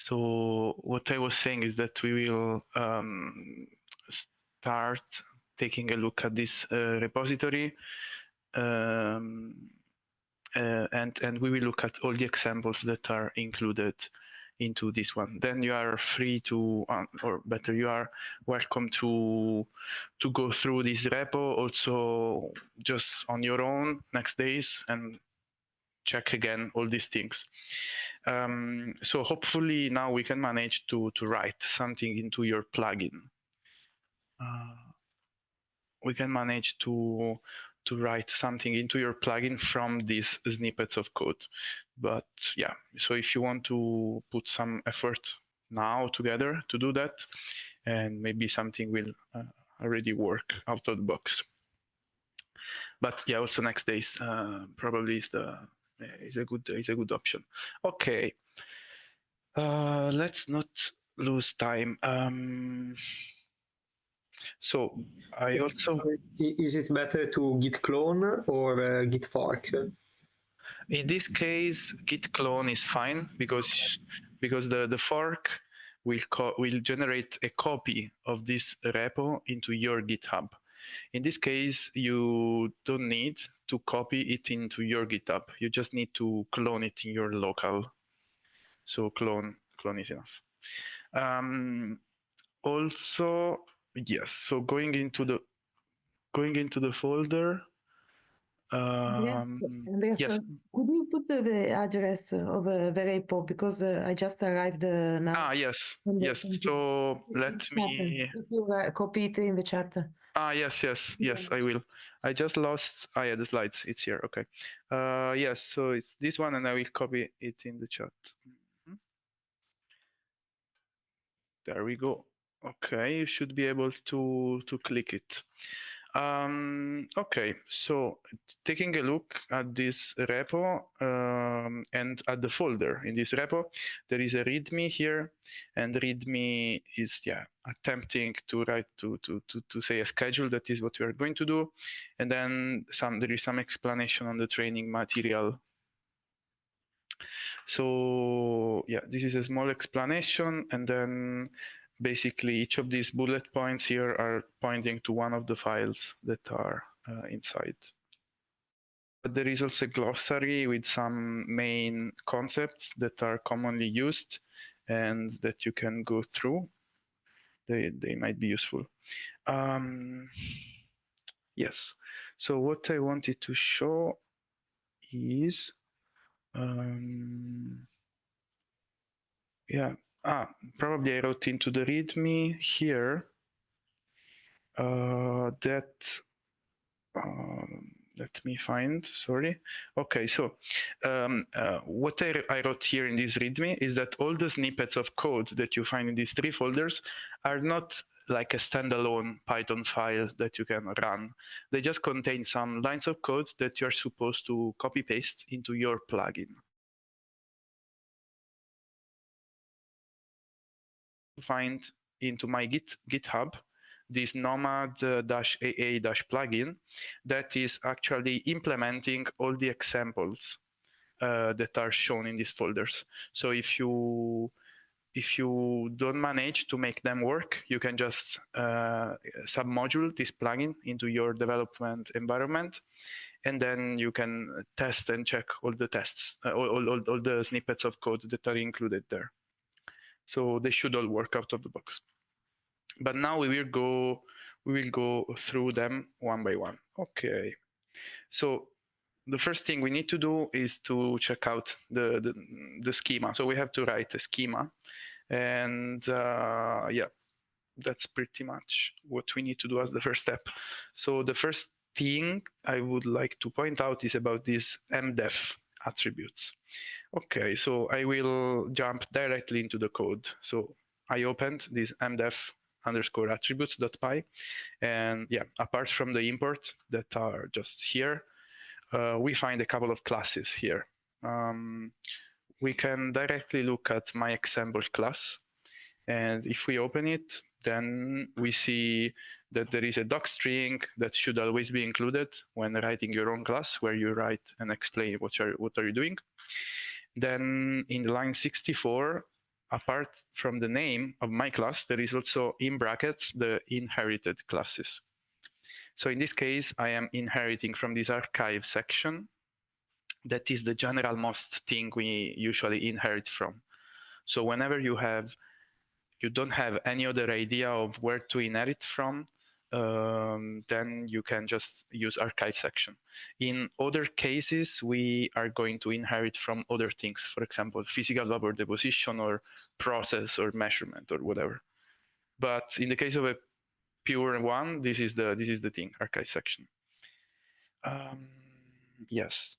So what I was saying is that we will start taking a look at this repository, and we will look at all the examples that are included into this one. Then you are free to, or better, you are welcome to go through this repo also just on your own next days and check again all these things. So hopefully now we can manage to write something into your plugin. We can manage to write something into your plugin from these snippets of code. But yeah, so if you want to put some effort now together to do that, and maybe something will already work out of the box. But yeah, also next days probably is a good option. Okay, let's not lose time. So I also, is it better to git clone or git fork? In this case, git clone is fine because the fork will generate a copy of this repo into your GitHub. In this case, you don't need to copy it into your GitHub. You just need to clone it in your local. So clone is enough. Also, yes. So going into the folder. Andreas, yes. Could you put the address of the repo, because I just arrived now. Yes. So let me. If you copy it in the chat. Yes, I will. I just lost. Yeah, the slides. It's here. Okay. Yes. So it's this one, and I will copy it in the chat. There we go. Okay, you should be able to click it. Okay, so taking a look at this repo and at the folder in this repo, there is a README here, and README is attempting to write to say a schedule. That is what we are going to do, and then there is some explanation on the training material. So yeah, this is a small explanation, and then basically each of these bullet points here are pointing to one of the files that are inside. But there is also a glossary with some main concepts that are commonly used and that you can go through. They might be useful. Yes, so what I wanted to show is probably I wrote into the README here that let me find, sorry. Okay, so what I wrote here in this README is that all the snippets of code that you find in these three folders are not like a standalone Python file that you can run. They just contain some lines of code that you're supposed to copy paste into your plugin. Find into my GitHub this NOMAD-AA-plugin that is actually implementing all the examples that are shown in these folders. So if you don't manage to make them work, you can just submodule this plugin into your development environment, and then you can test and check all the tests, all the snippets of code that are included there. So they should all work out of the box. But now we will go through them one by one. Okay. So the first thing we need to do is to check out the schema. So we have to write a schema, and yeah, that's pretty much what we need to do as the first step. So the first thing I would like to point out is about these mdef attributes. Okay, so I will jump directly into the code. So I opened this mdef_attributes.py, and yeah, apart from the import that are just here, we find a couple of classes here. We can directly look at my example class, and if we open it, then we see that there is a docstring that should always be included when writing your own class, where you write and explain what are you doing. Then in line 64, apart from the name of my class, there is also in brackets the inherited classes. So in this case, I am inheriting from this archive section. That is the general most thing we usually inherit from. So whenever you don't have any other idea of where to inherit from, then you can just use archive section. In other cases, we are going to inherit from other things, for example, physical vapor deposition or process or measurement or whatever. But in the case of a pure one, this is the thing, archive section. Yes,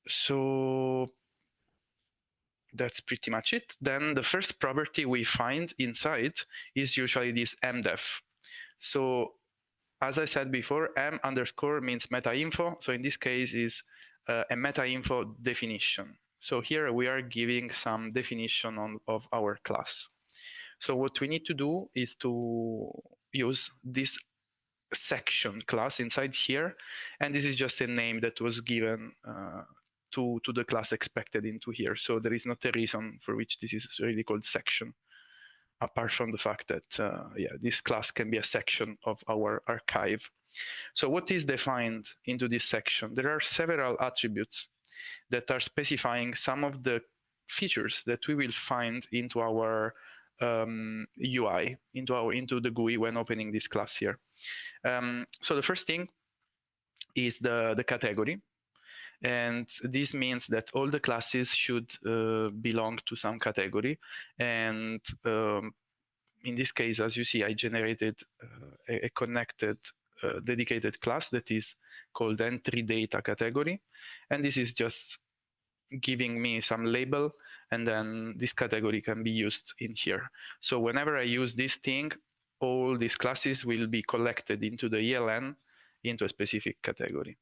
so that's pretty much it. Then the first property we find inside is usually this mdef. So as I said before, m underscore means meta info. So in this case is a meta info definition. So here we are giving some definition of our class. So what we need to do is to use this section class inside here. And this is just a name that was given to the class expected into here. So there is not a reason for which this is really called section, apart from the fact that, yeah, this class can be a section of our archive. So what is defined into this section? There are several attributes that are specifying some of the features that we will find into our UI, into the GUI when opening this class here. So the first thing is the category. And this means that all the classes should belong to some category. And in this case, as you see, I generated a connected dedicated class that is called entry data category. And this is just giving me some label, and then this category can be used in here. So whenever I use this thing, all these classes will be collected into the ELN into a specific category.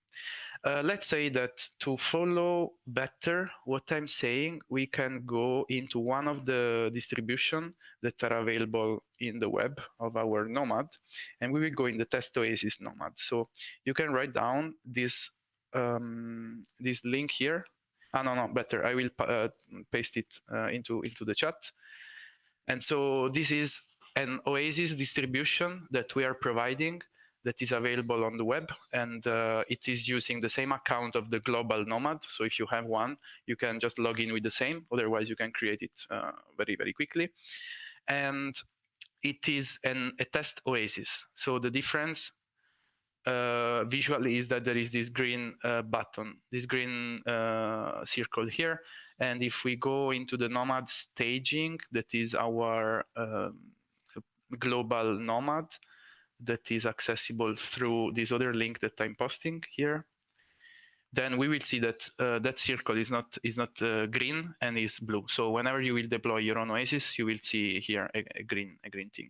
Let's say that to follow better what I'm saying, we can go into one of the distribution that are available in the web of our Nomad, and we will go in the Test Oasis Nomad. So you can write down this link here. No, better. I will paste it into the chat. And so this is an Oasis distribution that we are providing that is available on the web, and it is using the same account of the global Nomad. So if you have one, you can just log in with the same. Otherwise, you can create it very, very quickly. And it is a test Oasis. So the difference visually is that there is this green button, this green circle here. And if we go into the Nomad staging, that is our global Nomad, that is accessible through this other link that I'm posting here, then we will see that that circle is not green and is blue. So whenever you will deploy your own Oasis, you will see here a green thing.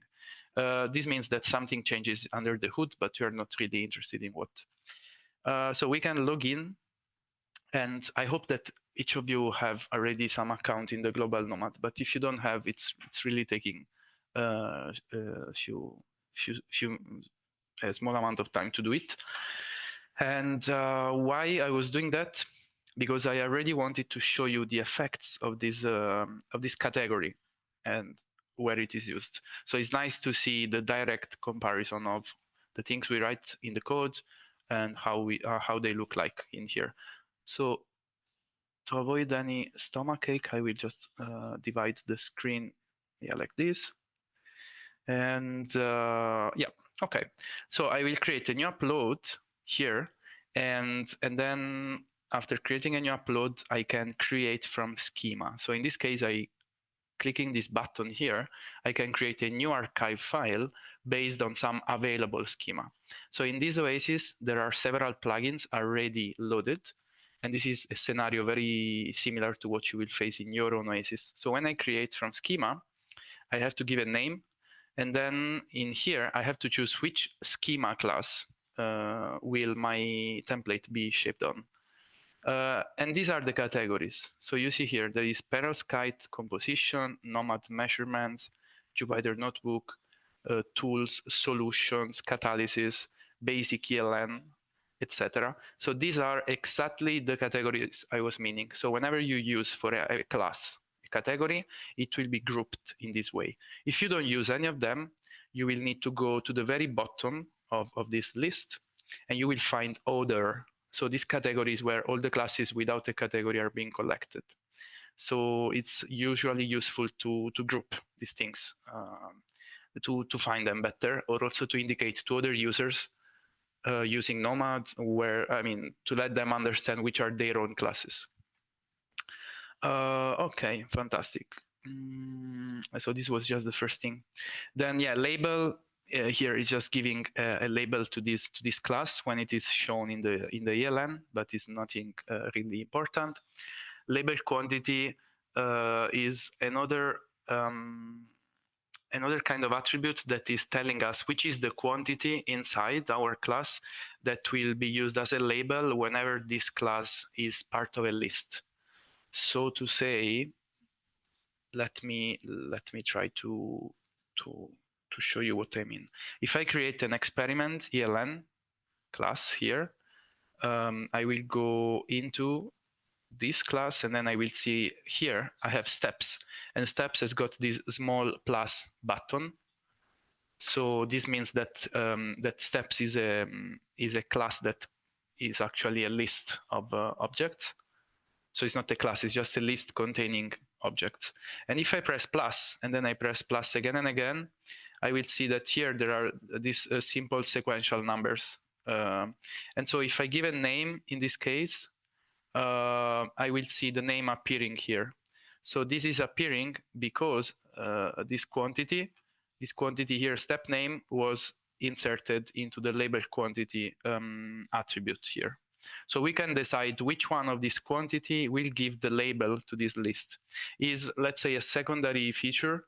This means that something changes under the hood, but we are not really interested in what. So we can log in, and I hope that each of you have already some account in the global Nomad. But if you don't have, it's really taking a small amount of time to do it. And why I was doing that? Because I already wanted to show you the effects of this category and where it is used. So it's nice to see the direct comparison of the things we write in the code and how they look like in here. So to avoid any stomachache, I will just divide the screen, yeah, like this. And yeah, okay. So I will create a new upload here, and then after creating a new upload, I can create from schema. So in this case, clicking this button here, I can create a new archive file based on some available schema. So in this Oasis, there are several plugins already loaded. And this is a scenario very similar to what you will face in your own Oasis. So when I create from schema, I have to give a name. And then in here, I have to choose which schema class will my template be shaped on. And these are the categories. So you see here, there is perovskite composition, Nomad measurements, Jupyter notebook, tools, solutions, catalysis, basic ELN, etc. So these are exactly the categories I was meaning. So whenever you use for a class, a category, it will be grouped in this way. If you don't use any of them, you will need to go to the very bottom of this list, and you will find other. So this category is where all the classes without a category are being collected. So it's usually useful to group these things to find them better, or also to indicate to other users using Nomad, to let them understand which are their own classes. Okay, fantastic. So this was just the first thing. Then label here is just giving a label to this class when it is shown in the ELN, but it's nothing really important. Label quantity is another kind of attribute that is telling us which is the quantity inside our class that will be used as a label whenever this class is part of a list. So to say, let me try to show you what I mean. If I create an experiment ELN class here, I will go into this class, and then I will see here I have steps, and steps has got this small plus button. So this means that that steps is a class that is actually a list of objects. So it's not a class, it's just a list containing objects. And if I press plus, and then I press plus again and again, I will see that here there are these simple sequential numbers. And so if I give a name in this case, I will see the name appearing here. So this is appearing because this quantity here, step name, was inserted into the label quantity attribute here. So we can decide which one of this quantity will give the label to this list. Is, let's say, a secondary feature,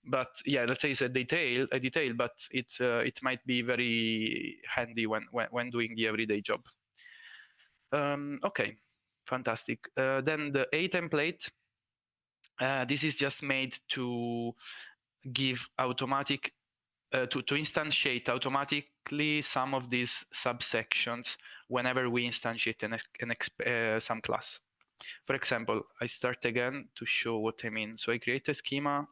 but let's say it's a detail, but it might be very handy when doing the everyday job. Okay, fantastic. Then the A template, this is just made to give automatic, to instantiate automatically some of these subsections whenever we instantiate some class. For example, I start again to show what I mean. So I create a schema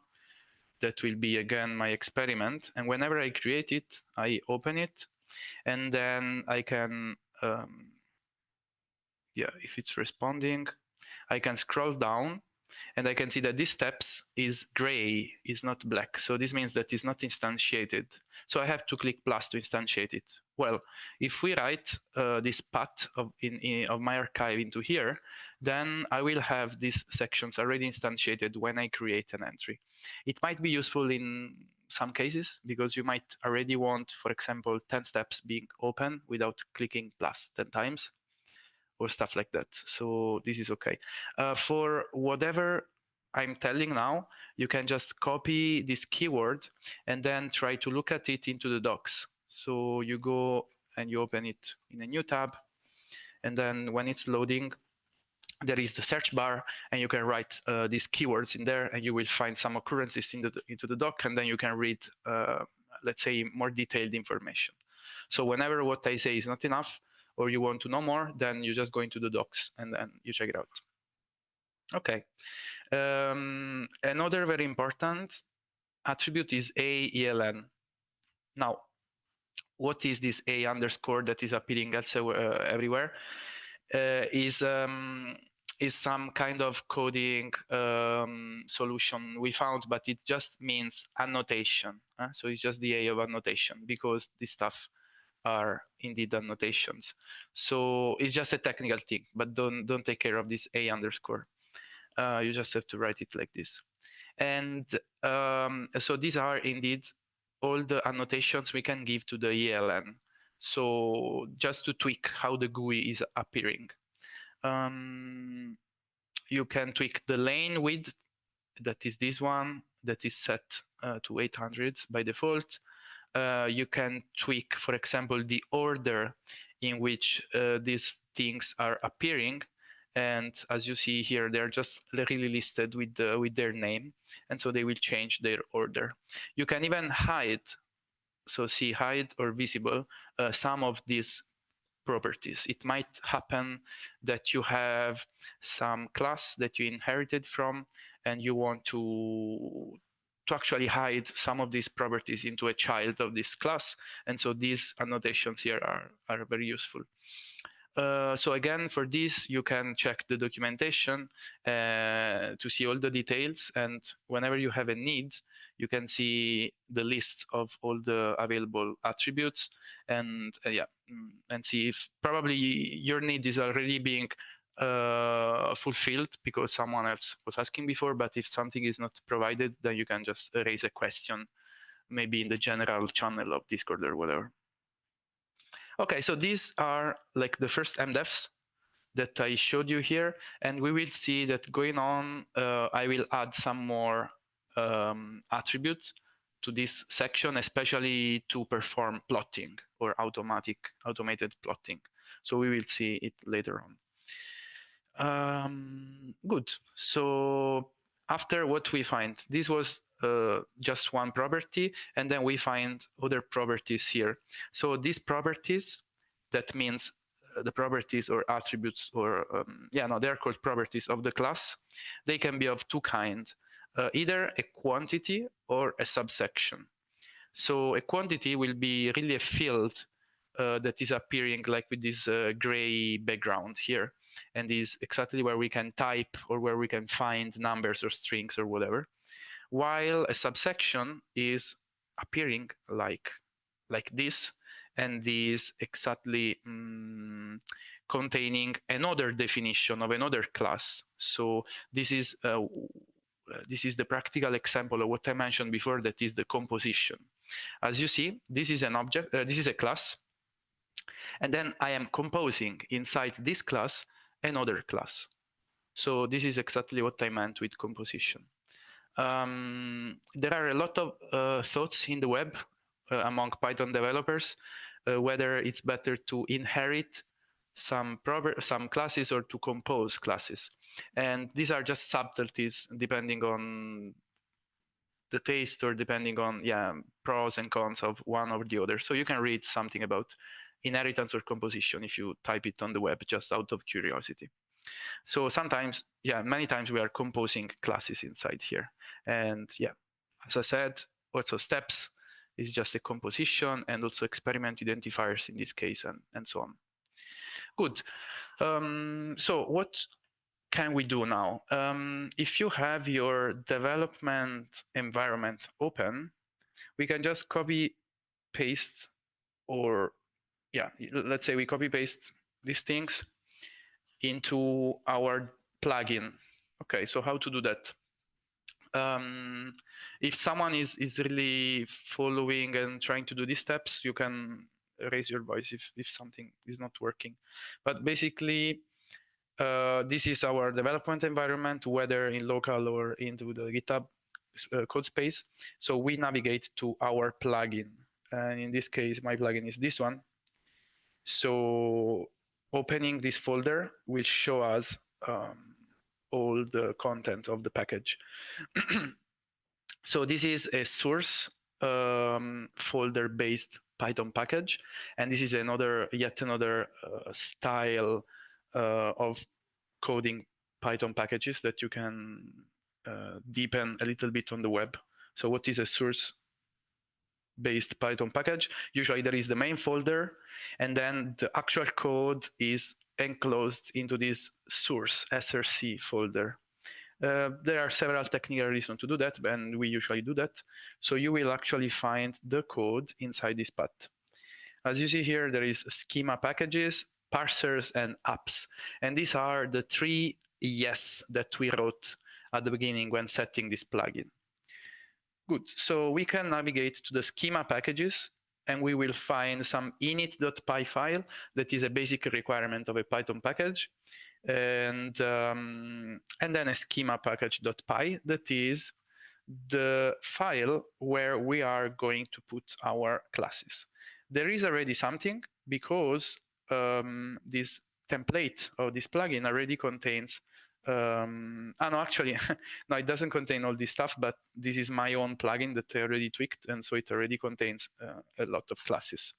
that will be again my experiment, and whenever I create it, I open it, and then I can, if it's responding, I can scroll down, and I can see that this steps is gray, is not black. So this means that it's not instantiated. So I have to click plus to instantiate it. Well, if we write this path of my archive into here, then I will have these sections already instantiated when I create an entry. It might be useful in some cases because you might already want, for example, 10 steps being open without clicking plus 10 times. Or stuff like that. So this is okay. For whatever I'm telling now, you can just copy this keyword and then try to look at it into the docs. So you go and you open it in a new tab, and then when it's loading, there is the search bar, and you can write these keywords in there, and you will find some occurrences into the doc, and then you can read, let's say, more detailed information. So whenever what I say is not enough, or you want to know more, then you just go into the docs and then you check it out. Okay. Another very important attribute is AELN. Now, what is this A underscore that is appearing elsewhere, everywhere? Is some kind of coding solution we found, but it just means annotation. So it's just the A of annotation, because this stuff are indeed annotations. So it's just a technical thing, but don't take care of this A underscore. You just have to write it like this. And so these are indeed all the annotations we can give to the ELN. So just to tweak how the GUI is appearing. You can tweak the lane width, that is this one, that is set to 800 by default. You can tweak, for example, the order in which these things are appearing. And as you see here, they're just really listed with their name. And so they will change their order. You can even hide, so see hide or visible, some of these properties. It might happen that you have some class that you inherited from, and you want to actually hide some of these properties into a child of this class. And so these annotations here are very useful. So again, for this, you can check the documentation to see all the details. And whenever you have a need, you can see the list of all the available attributes and and see if probably your need is already being fulfilled because someone else was asking before. But if something is not provided, then you can just raise a question, maybe in the general channel of Discord or whatever. Okay, so these are like the first MDEFs that I showed you here, and we will see that going on, I will add some more attributes to this section, especially to perform plotting or automated plotting. So we will see it later on. Good. So after what we find, this was just one property, and then we find other properties here. So these properties, that means the properties or attributes or they're called properties of the class. They can be of two kinds, either a quantity or a subsection. So a quantity will be really a field that is appearing like with this gray background here, and is exactly where we can type or where we can find numbers or strings or whatever, while a subsection is appearing like this, and is exactly containing another definition of another class. So this is the practical example of what I mentioned before, that is the composition. As you see, this is an object, this is a class, and then I am composing inside this class another class. So this is exactly what I meant with composition. There are a lot of thoughts in the web among Python developers, whether it's better to inherit some classes or to compose classes. And these are just subtleties depending on the taste or depending on pros and cons of one or the other. So you can read something about inheritance or composition if you type it on the web, just out of curiosity. So sometimes, many times we are composing classes inside here. And as I said, also steps is just a composition, and also experiment identifiers in this case, and so on. Good. So what can we do now? If you have your development environment open, we can just copy paste, or let's say we copy paste these things into our plugin. Okay, so how to do that? If someone is really following and trying to do these steps, you can raise your voice if something is not working. But basically, this is our development environment, whether in local or into the GitHub code space. So we navigate to our plugin. And in this case, my plugin is this one. So opening this folder will show us all the content of the package. So this is a source folder-based Python package, and this is yet another style of coding Python packages that you can deepen a little bit on the web. So what is a source-based Python package? Usually there is the main folder, and then the actual code is enclosed into this source src folder. There are several technical reasons to do that, and we usually do that. So you will actually find the code inside this path. As you see here, there is schema packages, parsers, and apps. And these are the three yes that we wrote at the beginning when setting this plugin. Good, so we can navigate to the schema packages, and we will find some init.py file that is a basic requirement of a Python package. And then a schema package.py that is the file where we are going to put our classes. There is already something because this template of this plugin already contains no, actually, no, it doesn't contain all this stuff, but this is my own plugin that I already tweaked, and so it already contains a lot of classes.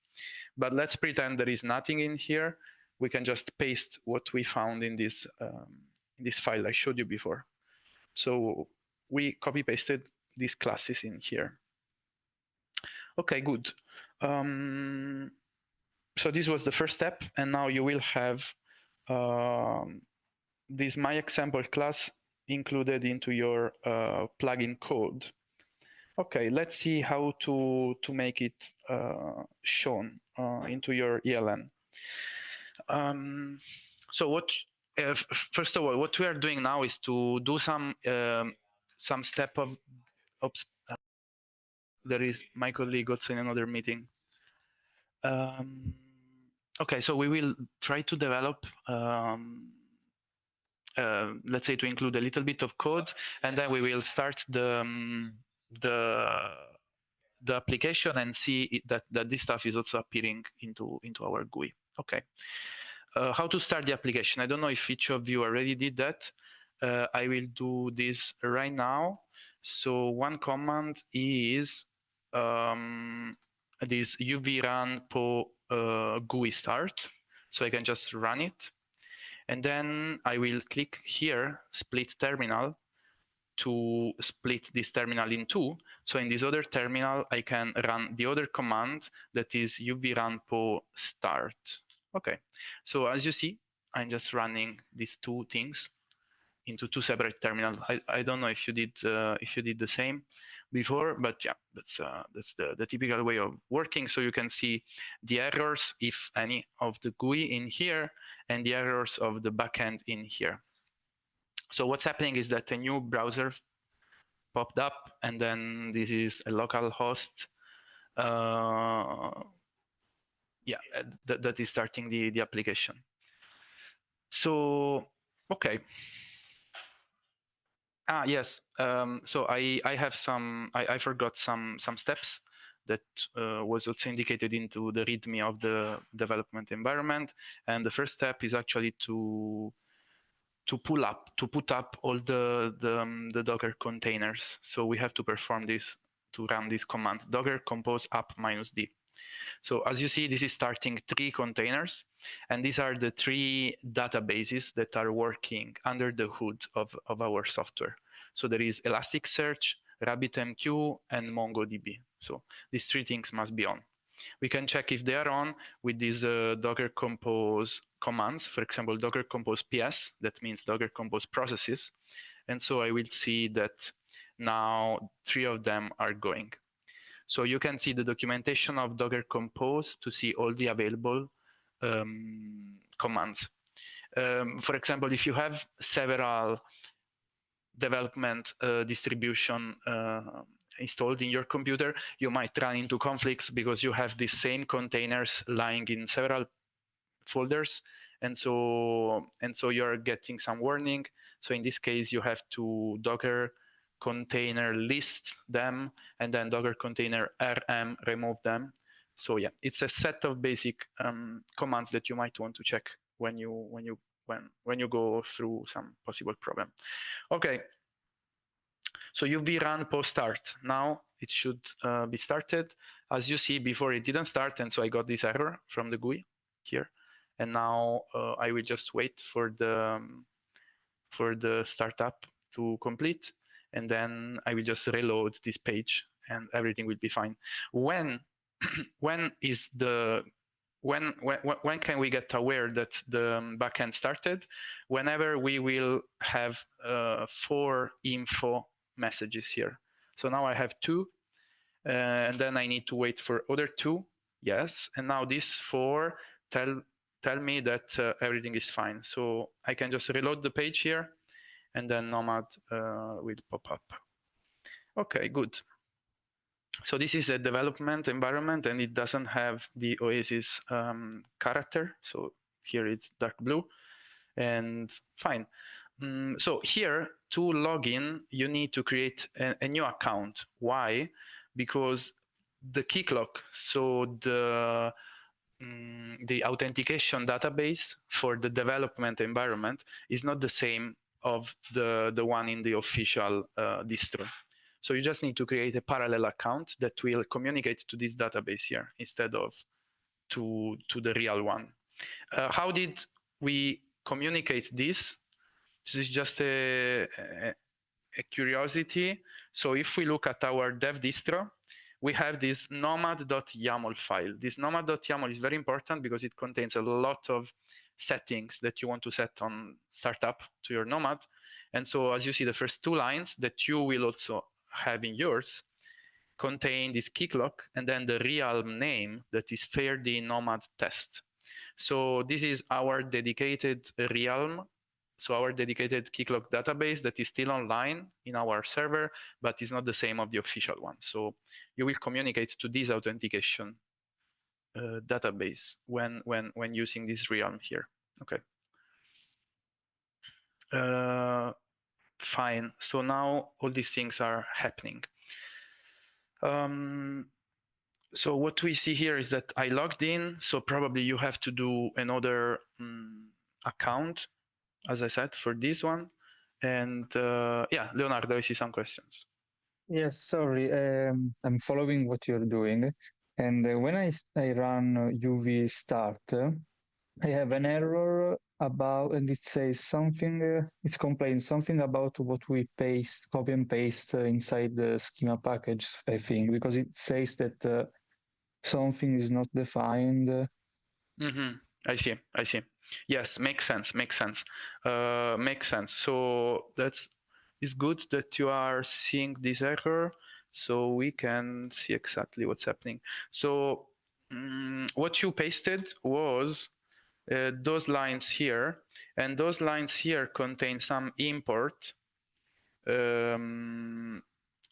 But let's pretend there is nothing in here. We can just paste what we found in this file I showed you before. So we copy pasted these classes in here. Okay, good. So this was the first step, and now you will have this my example class included into your plugin code. Okay, let's see how to make it shown into your ELN. So what? First of all, what we are doing now is to do some step of. Oops, there is my colleague also in another meeting. Okay, so we will try to develop. Let's say to include a little bit of code, and then we will start the application and see that this stuff is also appearing into our GUI. Okay. How to start the application? I don't know if each of you already did that. I will do this right now. So one command is this uv run po GUI start. So I can just run it. And then I will click here, split terminal, to split this terminal in two. So in this other terminal, I can run the other command that is uv run po start. Okay, so as you see, I'm just running these two things into two separate terminals. I don't know if you did the same before, but yeah, that's the typical way of working. So you can see the errors, if any, of the GUI in here, and the errors of the backend in here. So what's happening is that a new browser popped up, and then this is a local host. Yeah, that is starting the application. So okay. Yes. So I have some. I forgot some steps that was also indicated into the README of the development environment. And the first step is actually to put up all the Docker containers. So we have to perform this to run this command: docker compose app -d. So as you see, this is starting 3 containers, and these are the 3 databases that are working under the hood of our software. So there is Elasticsearch, RabbitMQ, and MongoDB. So these 3 things must be on. We can check if they are on with these Docker compose commands. For example, Docker compose PS, that means Docker compose processes. And so I will see that now 3 of them are going. So you can see the documentation of Docker compose to see all the available commands. For example, if you have several development distribution installed in your computer, you might run into conflicts because you have the same containers lying in several folders, and so you're getting some warning. So in this case, you have to Docker container list them, and then Docker container rm remove them. So yeah, it's a set of basic commands that you might want to check when you go through some possible problem. Okay. So uv run post start. Now it should be started. As you see, before it didn't start, and so I got this error from the GUI here. And now I will just wait for the startup to complete, and then I will just reload this page, and everything will be fine. When can we get aware that the backend started? Whenever we will have 4 info messages here. So now I have 2, and then I need to wait for other 2. Yes, and now these 4 tell me that everything is fine. So I can just reload the page here, and then Nomad will pop up. Okay, good. So this is a development environment, and it doesn't have the Oasis character. So here it's dark blue, and fine. So here, to log in, you need to create a new account. Why? Because the key clock, so the authentication database for the development environment is not the same of the one in the official distro. So you just need to create a parallel account that will communicate to this database here instead of to the real one. How did we communicate this? This is just a a curiosity, so if we look at our dev distro, we have this nomad.yaml file. This nomad.yaml is very important because it contains a lot of settings that you want to set on startup to your Nomad. And so as you see, the first 2 lines that you will also have in yours contain this key clock and then the realm name that is faird nomad test. So this is our dedicated realm, so our dedicated key clock database that is still online in our server, but is not the same of the official one. So you will communicate to this authentication database when using this realm here. Okay. Fine. So now all these things are happening. So what we see here is that I logged in. So probably you have to do another account, as I said, for this one. And yeah, Leonardo, I see some questions. Yes, sorry, I'm following what you're doing. And when I run UV start, I have an error about, and it says something, it's complaining something about what we copy and paste inside the schema package, I think, because it says that something is not defined. I see. Yes, makes sense. Makes sense. So it's good that you are seeing this error, so we can see exactly what's happening. So what you pasted was those lines here, and those lines here contain some import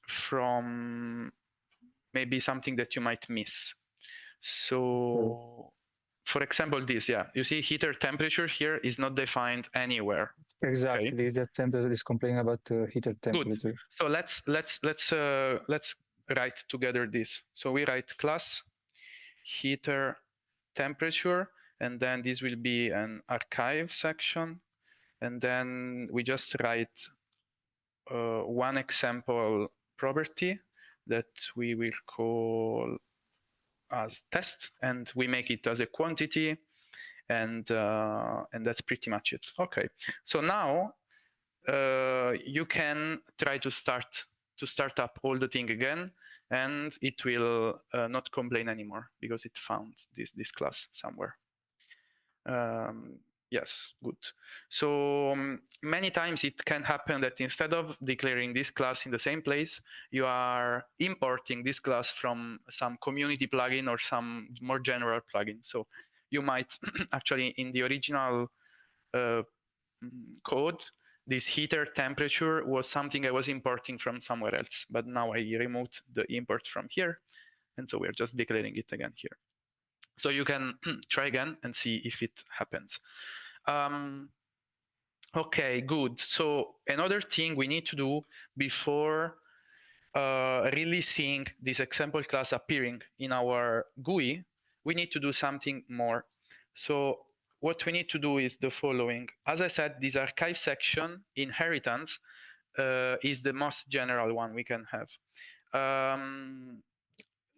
from maybe something that you might miss. So for example, this, yeah, you see heater temperature here is not defined anywhere. Exactly, okay. The temperature is complaining about heater temperature. Good. So let's write together this. So we write class heater temperature, and then this will be an archive section, and then we just write one example property that we will call as test, and we make it as a quantity, and that's pretty much it. Okay, so now you can try to start up all the thing again, and it will not complain anymore because it found this class somewhere. Yes, good. So many times it can happen that instead of declaring this class in the same place, you are importing this class from some community plugin or some more general plugin. So you might actually, in the original code, this heater temperature was something I was importing from somewhere else, but now I removed the import from here, and so we're just declaring it again here. So you can try again and see if it happens. Okay, good. So another thing we need to do before really seeing this example class appearing in our GUI, we need to do something more. So what we need to do is the following. As I said, this archive section, inheritance, is the most general one we can have.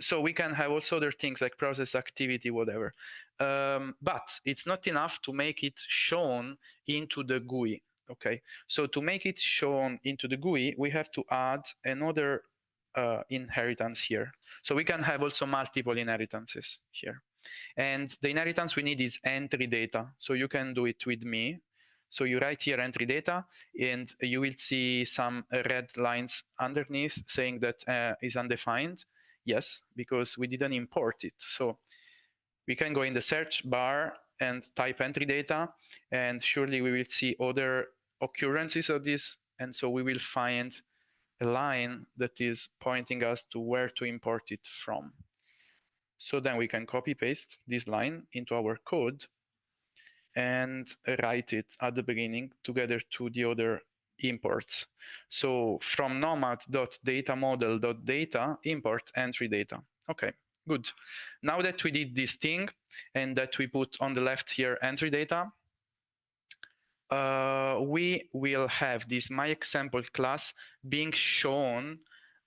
So we can have also other things like process activity, whatever. But it's not enough to make it shown into the GUI. Okay, so to make it shown into the GUI, we have to add another inheritance here. So we can have also multiple inheritances here. And the inheritance we need is entry data. So you can do it with me. So you write here entry data, and you will see some red lines underneath saying that is undefined. Yes, because we didn't import it. So we can go in the search bar and type entry data, and surely we will see other occurrences of this. And so we will find a line that is pointing us to where to import it from. So then we can copy paste this line into our code and write it at the beginning together to the other imports. So from nomad.datamodel.data import entry data. Okay, good. Now that we did this thing and that we put on the left here entry data, we will have this myExample class being shown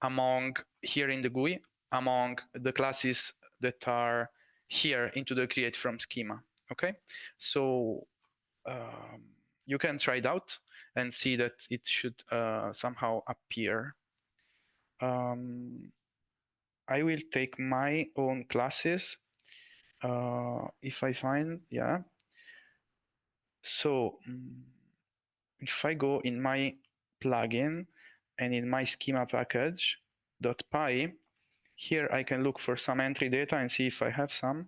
among here in the GUI, among the classes that are here into the create from schema. Okay, so you can try it out, and see that it should somehow appear. I will take my own classes if I find, yeah. So if I go in my plugin and in my schema package .py, here I can look for some entry data and see if I have some.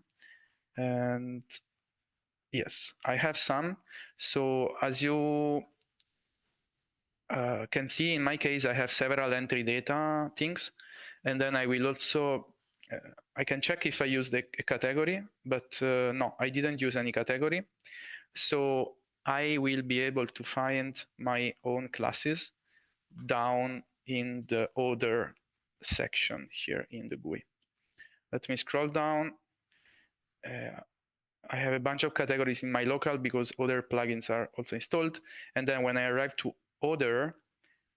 And yes, I have some. So as you can see, in my case, I have several entry data things. And then I will also, I can check if I use the category, but no, I didn't use any category. So I will be able to find my own classes down in the other section here in the GUI. Let me scroll down. I have a bunch of categories in my local because other plugins are also installed. And then when I arrive to other,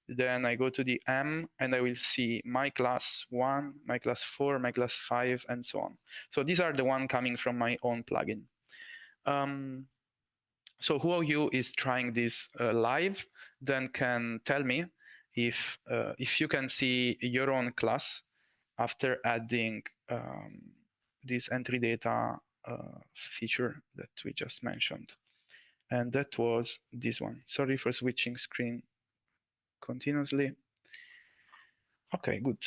then I go to the M and I will see my class 1, my class 4, my class 5, and so on. So these are the one coming from my own plugin. So who of you is trying this live, then can tell me if you can see your own class after adding this entry data feature that we just mentioned. And that was this one. Sorry for switching screen continuously. Okay, good.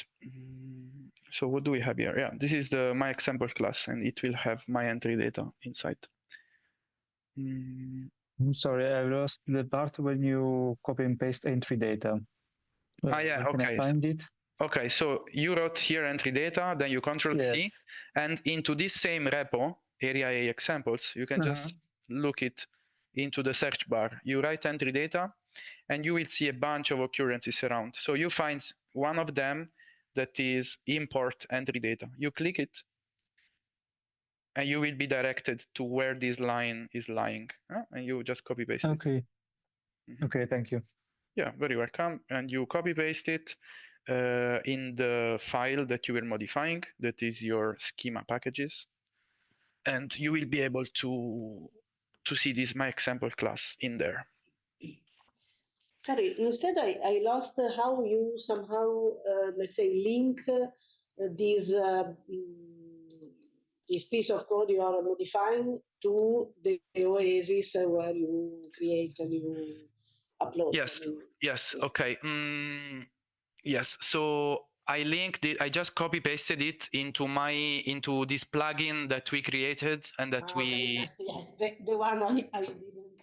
So what do we have here? Yeah, this is my example class, and it will have my entry data inside. I'm sorry, I lost the part when you copy and paste entry data. Yeah, Can okay. I find it? Okay, so you wrote here entry data, then you Control C, Yes. and into this same repo, area A examples, you can just look it into the search bar. You write entry data, and you will see a bunch of occurrences around. So you find one of them that is import entry data. You click it, and you will be directed to where this line is lying, and you just copy paste it. Okay. Okay, thank you. Yeah, very welcome. And you copy paste it in the file that you were modifying, that is your schema packages. And you will be able to see this my example class in there. Sorry, instead I lost how you somehow, let's say, link this piece of code you are modifying to the Oasis where you create and you upload. Yes, I mean, yes, okay. Yes, so I linked it, I just copy pasted it into this plugin that we created and that we... Yes, the one I didn't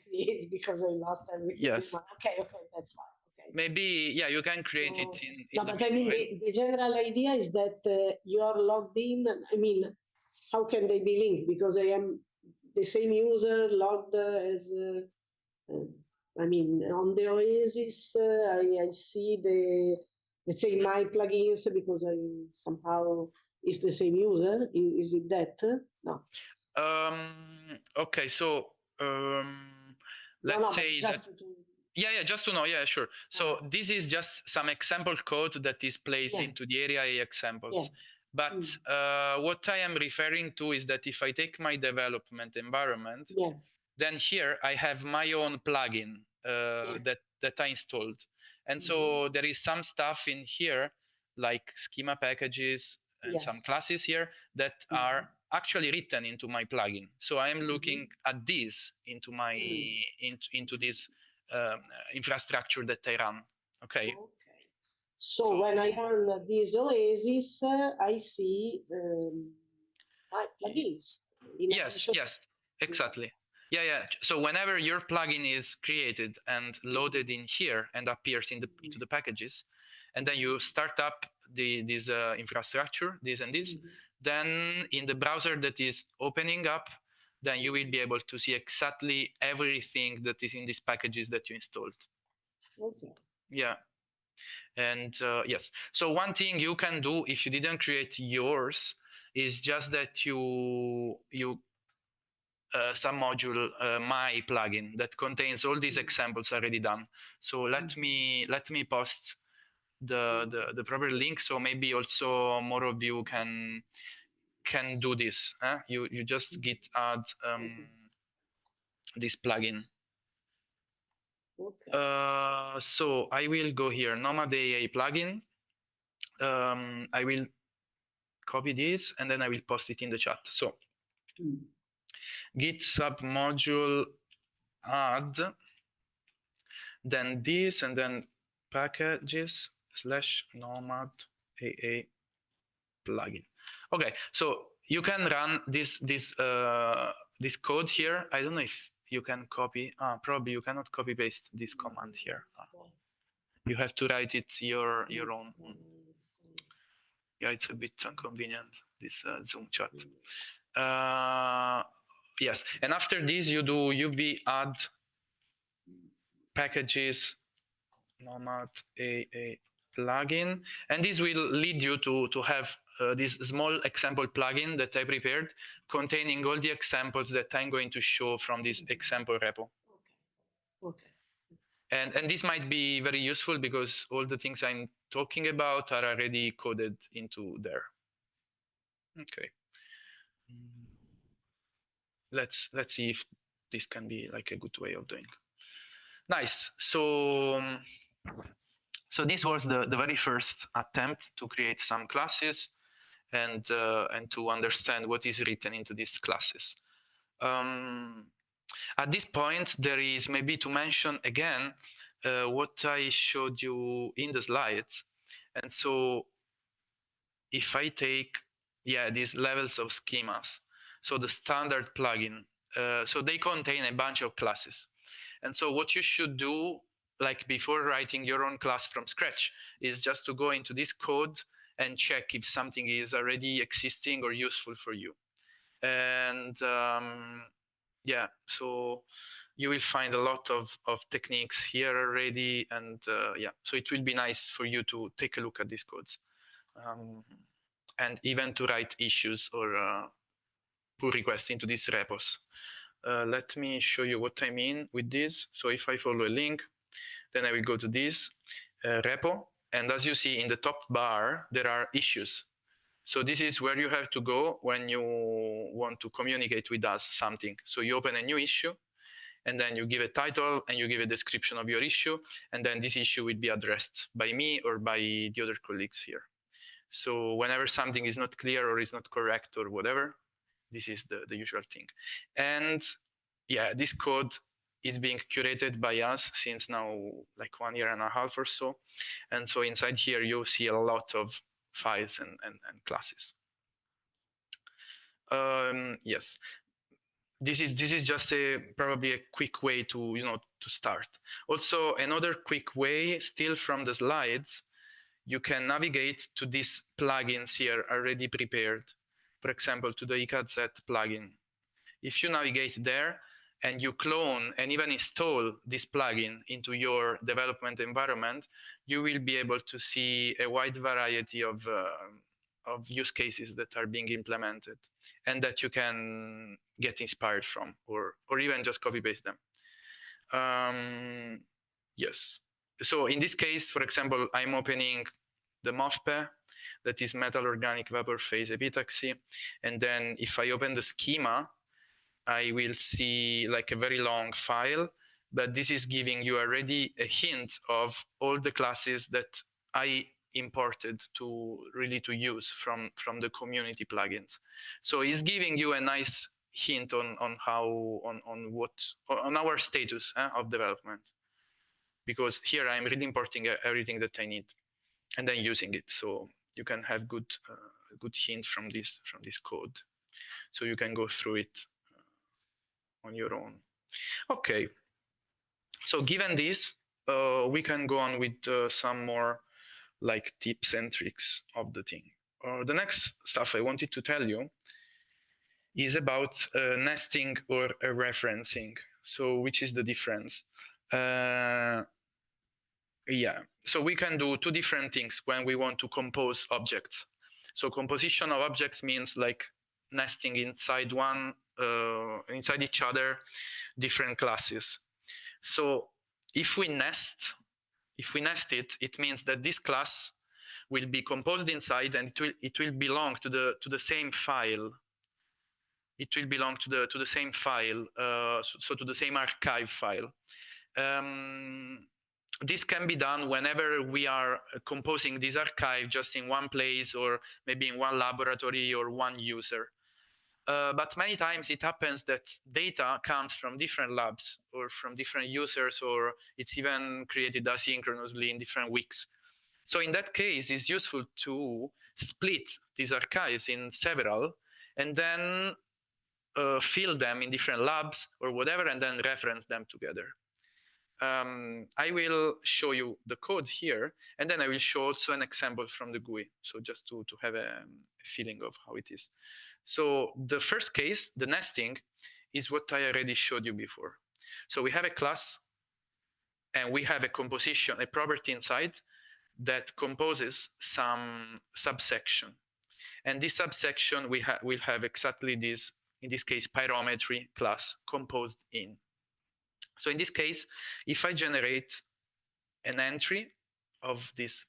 create because I lost everything. Yes. Okay, that's fine. Okay. Maybe, yeah, you can create it in No, the but I mean, the general idea is that you are logged in. I mean, how can they be linked? Because I am the same user logged as, I mean, on the Oasis, I see let's say my plugins because I somehow is the same user. Is it that? No. Okay, so let's say that... Yeah, just to know. Yeah, sure. So this is just some example code that is placed into the area A examples. But what I am referring to is that if I take my development environment, then here I have my own plugin that I installed. And so there is some stuff in here, like schema packages and some classes here that are actually written into my plugin. So I am looking at this into my into this infrastructure that I run. Okay. So when I run this Oasis, I see my plugins. Yes, exactly. Yeah. So whenever your plugin is created and loaded in here and appears into the packages, and then you start up this infrastructure, this and this, then in the browser that is opening up, then you will be able to see exactly everything that is in these packages that you installed. Okay. Yeah. And yes, so one thing you can do if you didn't create yours is just that you some module my plugin that contains all these examples already done. So let me post the proper link, so maybe also more of you can do this. You just git add this plugin. Okay. So I will go here, NOMAD AA plugin. I will copy this and then I will post it in the chat. So git submodule add, then this, and then packages / nomad AA plugin. Okay, so you can run this code here. I don't know if you can copy. Probably you cannot copy paste this command here. You have to write it your own. Yeah, it's a bit inconvenient, this Zoom chat. Yes, and after this you do uv add packages nomad AA plugin, and this will lead you to have this small example plugin that I prepared containing all the examples that I'm going to show from this example repo. Okay. And this might be very useful because all the things I'm talking about are already coded into there. Okay. Let's see if this can be like a good way of doing. Nice. So this was the very first attempt to create some classes and to understand what is written into these classes. At this point, there is maybe to mention again what I showed you in the slides. And so if I take, these levels of schemas, so the standard plugin, so they contain a bunch of classes. And so what you should do, like before writing your own class from scratch, is just to go into this code and check if something is already existing or useful for you. And so you will find a lot of techniques here already. And so it will be nice for you to take a look at these codes. And even to write issues or pull requests into these repos. Let me show you what I mean with this. So if I follow a link, then I will go to this repo. And as you see in the top bar, there are issues. So this is where you have to go when you want to communicate with us something. So you open a new issue, and then you give a title and you give a description of your issue. And then this issue will be addressed by me or by the other colleagues here. So whenever something is not clear or is not correct or whatever, this is the usual thing. And this code is being curated by us since now like 1.5 years or so. And so inside here, you'll see a lot of files and classes. Yes, this is just probably a quick way to to start. Also, another quick way, still from the slides, you can navigate to these plugins here already prepared. For example, to the ICAZ plugin. If you navigate there and you clone and even install this plugin into your development environment, you will be able to see a wide variety of use cases that are being implemented and that you can get inspired from or even just copy paste them. Yes. So in this case, for example, I'm opening the MOFPE, that is metal organic vapor phase epitaxy. And then if I open the schema, I will see like a very long file, but this is giving you already a hint of all the classes that I imported to use from the community plugins. So it's giving you a nice hint on our status of development, because here I'm really importing everything that I need and then using it. So you can have good hint from this code. So you can go through it on your own. Okay. So given this, we can go on with some more like tips and tricks of the thing. The next stuff I wanted to tell you is about nesting or referencing. So which is the difference? So we can do two different things when we want to compose objects. So composition of objects means like nesting inside inside each other, different classes. So if we nest it, it means that this class will be composed inside, and it will belong to the same file. It will belong to the same file, so to the same archive file. This can be done whenever we are composing this archive just in one place, or maybe in one laboratory or one user. But many times it happens that data comes from different labs or from different users, or it's even created asynchronously in different weeks. So in that case, it's useful to split these archives in several and then fill them in different labs or whatever, and then reference them together. I will show you the code here, and then I will show also an example from the GUI, so just to have a feeling of how it is. So the first case, the nesting, is what I already showed you before. So we have a class, and we have a composition, a property inside that composes some subsection. And this subsection will have exactly this, in this case, pyrometry class composed in. So in this case, if I generate an entry of this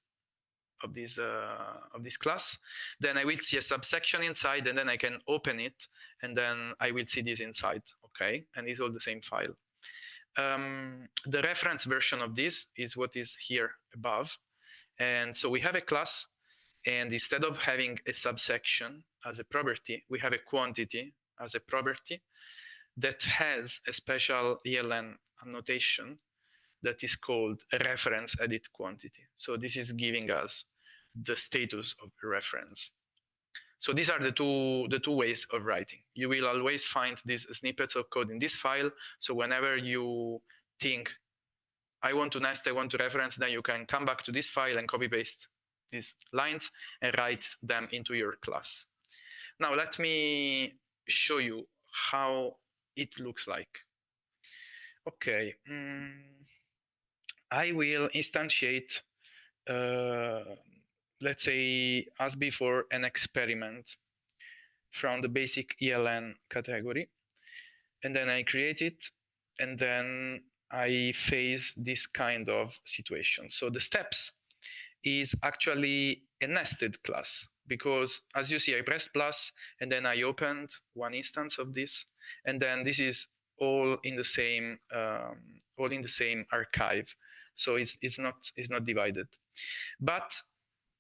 class, then I will see a subsection inside, and then I can open it, and then I will see this inside, okay? And it's all the same file. The reference version of this is what is here above. And so we have a class, and instead of having a subsection as a property, we have a quantity as a property that has a special ELN annotation that is called a reference edit quantity. So this is giving us the status of a reference. So these are the two ways of writing. You will always find these snippets of code in this file. So whenever you think, I want to nest, I want to reference, then you can come back to this file and copy paste these lines and write them into your class. Now let me show you how it looks like. Okay, I will instantiate, let's say, as before, an experiment from the basic ELN category. And then I create it, and then I face this kind of situation. So the steps is actually a nested class, because as you see, I pressed plus, and then I opened one instance of this, and then this is all in the same archive. So it's not divided. But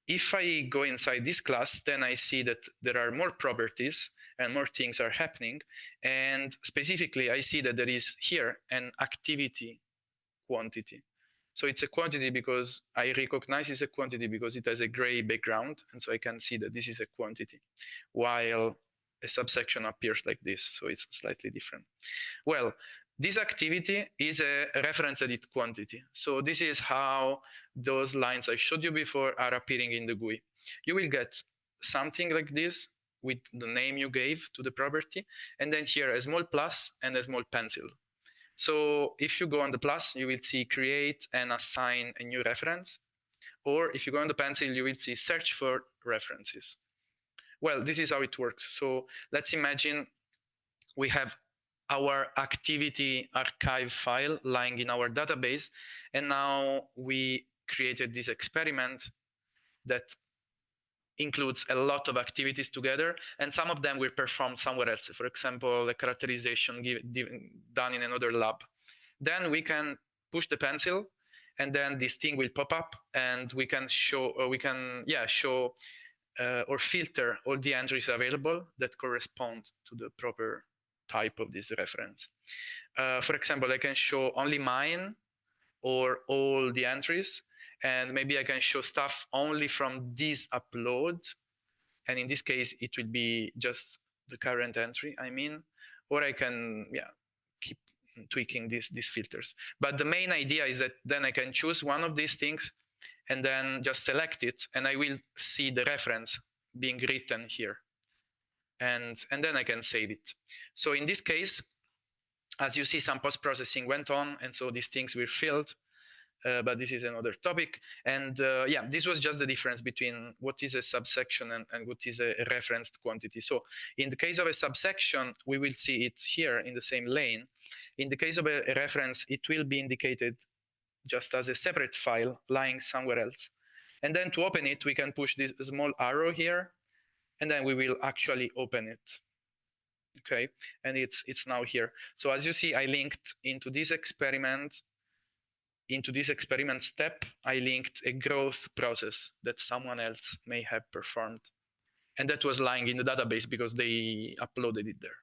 if I go inside this class, then I see that there are more properties and more things are happening. And specifically, I see that there is here an activity quantity. So it's a quantity because I recognize it's a quantity because it has a gray background. And so I can see that this is a quantity, while a subsection appears like this. So it's slightly different. Well, this activity is a reference edit quantity. So this is how those lines I showed you before are appearing in the GUI. You will get something like this with the name you gave to the property, and then here a small plus and a small pencil. So if you go on the plus, you will see create and assign a new reference. Or if you go on the pencil, you will see search for references. Well, this is how it works. So let's imagine we have our activity archive file lying in our database, and now we created this experiment that includes a lot of activities together, and some of them will perform somewhere else. For example, a characterization done in another lab. Then we can push the pencil, and then this thing will pop up, and we can show, or filter all the entries available that correspond to the proper type of this reference. For example, I can show only mine or all the entries, and maybe I can show stuff only from this upload. And in this case, it will be just the current entry, or I can keep tweaking these filters. But the main idea is that then I can choose one of these things and then just select it, and I will see the reference being written here. And then I can save it. So in this case, as you see, some post-processing went on, and so these things were filled. But this is another topic. And this was just the difference between what is a subsection and what is a referenced quantity. So in the case of a subsection, we will see it here in the same lane. In the case of a reference, it will be indicated just as a separate file lying somewhere else. And then to open it, we can push this small arrow here, and then we will actually open it. Okay, and it's now here. So as you see, I linked into this experiment into this experiment step, I linked a growth process that someone else may have performed. And that was lying in the database because they uploaded it there.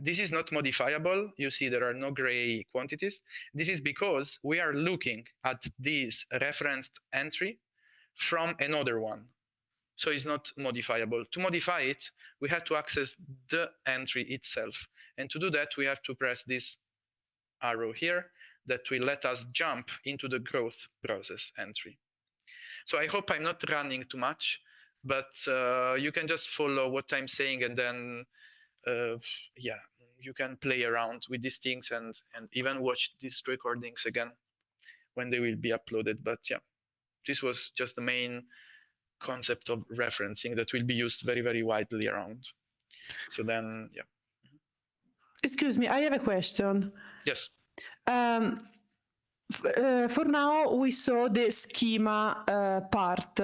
This is not modifiable. You see there are no gray quantities. This is because we are looking at this referenced entry from another one. So it's not modifiable. To modify it, we have to access the entry itself. And to do that, we have to press this arrow here that will let us jump into the growth process entry. So I hope I'm not running too much, but you can just follow what I'm saying, and then yeah, you can play around with these things and even watch these recordings again when they will be uploaded. But yeah, this was just the main concept of referencing that will be used very, very widely around. So then, yeah. Excuse me, I have a question. Yes. For now, we saw the schema part.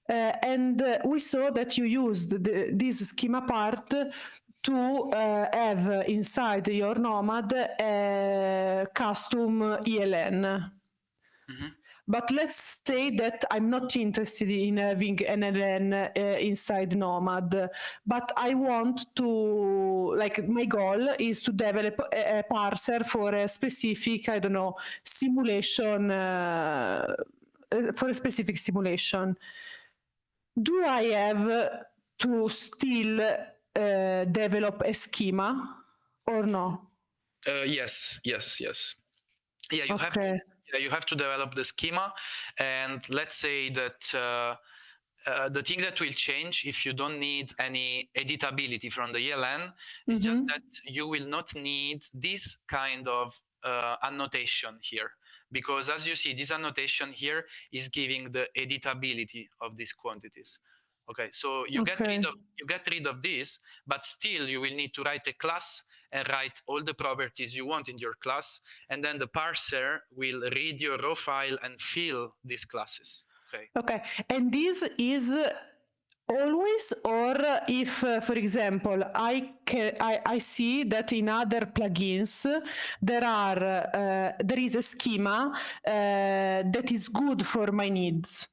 And we saw that you used this schema part to have inside your Nomad a custom ELN. But let's say that I'm not interested in having an ELN inside Nomad, but I want to, like, my goal is to develop a parser for a specific, I don't know, simulation, for a specific simulation. Do I have to still develop a schema or no? Yes. Yeah, you Okay. you have to develop the schema, and let's say that the thing that will change if you don't need any editability from the ELN is just that you will not need this kind of annotation here, because as you see, this annotation here is giving the editability of these quantities. Okay, so you get rid of this, but still you will need to write a class and write all the properties you want in your class, and then the parser will read your raw file and fill these classes. Okay, and this is always, or if, for example, I see that in other plugins there is a schema that is good for my needs.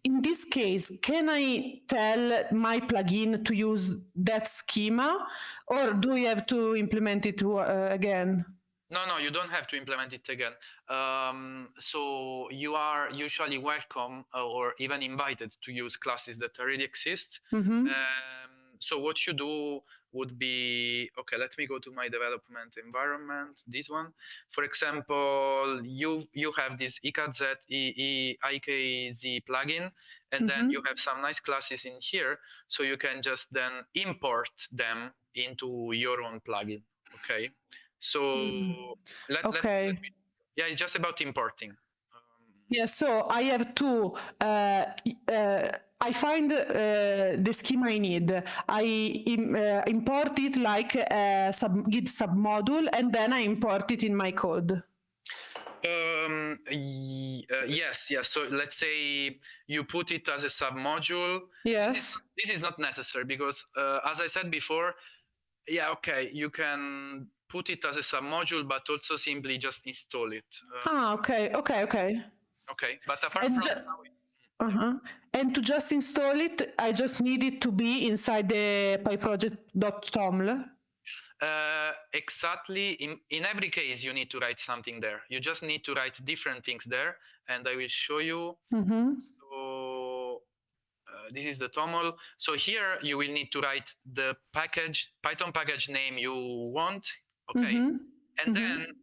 In this case, can I tell my plugin to use that schema, or do you have to implement it again? No, you don't have to implement it again. So you are usually welcome or even invited to use classes that already exist. So what you do would be, okay, let me go to my development environment, this one. For example, you have this IKZ plugin, and then you have some nice classes in here, so you can just then import them into your own plugin, okay? So yeah, it's just about importing. Yeah, so I have to, I find the schema I need. I import it like a Git submodule, and then I import it in my code. Yes. So let's say you put it as a submodule. Yes. This is not necessary because, as I said before, yeah, okay, you can put it as a submodule, but also simply just install it. Okay. Okay, but apart from now, and to just install it, I just need it to be inside the pyproject.toml. Exactly. In every case, you need to write something there. You just need to write different things there, and I will show you. So this is the TOML. So here you will need to write the Python package name you want. Okay, and then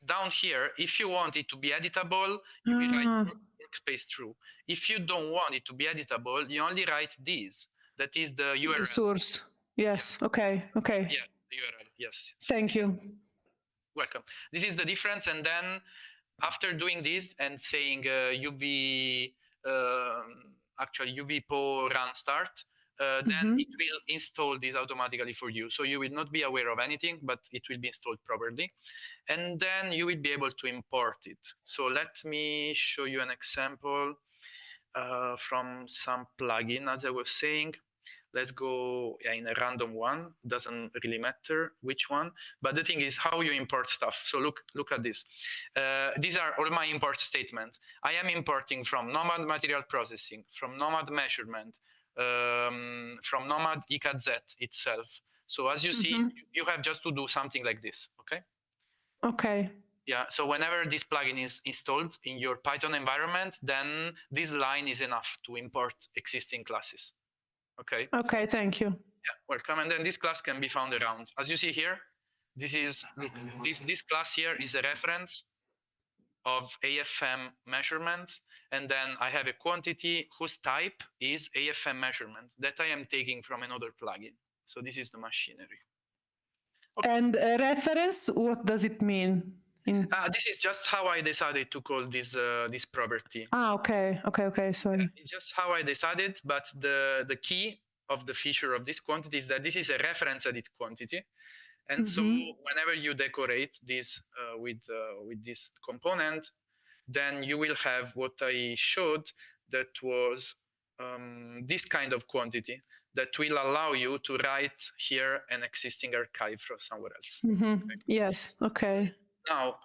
down here, if you want it to be editable, you will write workspace true. If you don't want it to be editable, you only write this. That is the URL. The source. Yes. Yeah. Okay. Yeah, the URL. Yes. Thank you. Welcome. This is the difference, and then after doing this and saying UVPO run start, then it will install this automatically for you. So you will not be aware of anything, but it will be installed properly. And then you will be able to import it. So let me show you an example from some plugin, as I was saying. Let's go in a random one. Doesn't really matter which one. But the thing is how you import stuff. So look at this. These are all my import statements. I am importing from NOMAD material processing, from NOMAD measurement, from NOMAD EKZ itself. So as you see, you have just to do something like this, okay? Okay. Yeah, so whenever this plugin is installed in your Python environment, then this line is enough to import existing classes. Okay. Okay, thank you. Yeah, welcome. And then this class can be found around. As you see here, this is, look, this class here is a reference of AFM measurements. And then I have a quantity whose type is AFM measurement that I am taking from another plugin. So this is the machinery. Okay. And a reference, what does it mean? This is just how I decided to call this this property. Okay, sorry. Yeah, it's just how I decided, but the key of the feature of this quantity is that this is a reference edit quantity. And so whenever you decorate this with this component, then you will have what I showed, that was this kind of quantity that will allow you to write here an existing archive from somewhere else. Okay? Yes, okay. Now,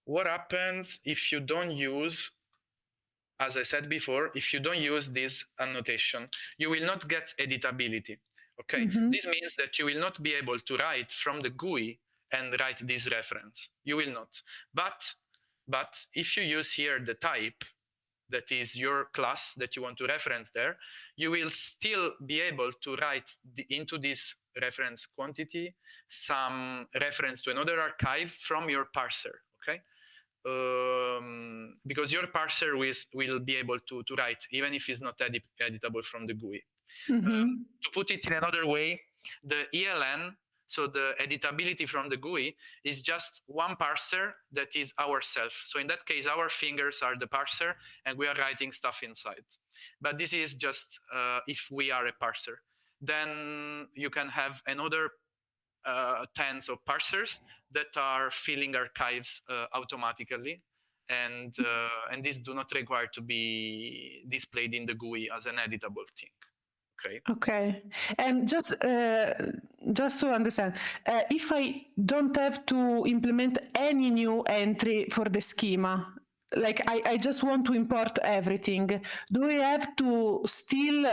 what happens if you don't use, as I said before, if you don't use this annotation, you will not get editability. Okay, this means that you will not be able to write from the GUI and write this reference. You will not. But if you use here the type, that is your class that you want to reference there, you will still be able to write into this reference quantity some reference to another archive from your parser, okay? Because your parser will be able to write, even if it's not editable from the GUI. To put it in another way, the ELN, so the editability from the GUI, is just one parser that is ourself. So in that case, our fingers are the parser and we are writing stuff inside. But this is just if we are a parser. Then you can have another tens of parsers that are filling archives automatically. And these do not require to be displayed in the GUI as an editable thing. Okay, and just to understand, if I don't have to implement any new entry for the schema, like I just want to import everything, do I have to still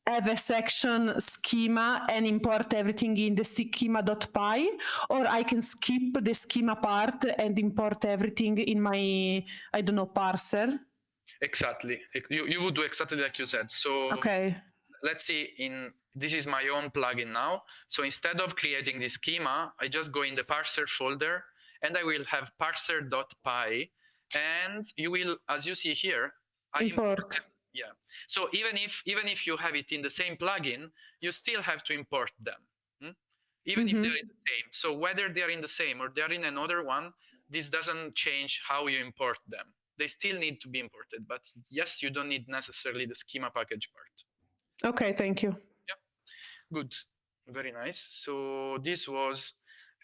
have a section schema and import everything in the schema.py, or I can skip the schema part and import everything in my, I don't know, parser? Exactly. You would do exactly like you said. So okay. Let's see, this is my own plugin now. So instead of creating this schema, I just go in the parser folder and I will have parser.py, and you will, as you see here, I import. Yeah. So even if you have it in the same plugin, you still have to import them. Even if they're in the same. So whether they're in the same or they're in another one, this doesn't change how you import them. They still need to be imported, but yes, you don't need necessarily the schema package part. Okay, thank you. Yeah, good, very nice. So this was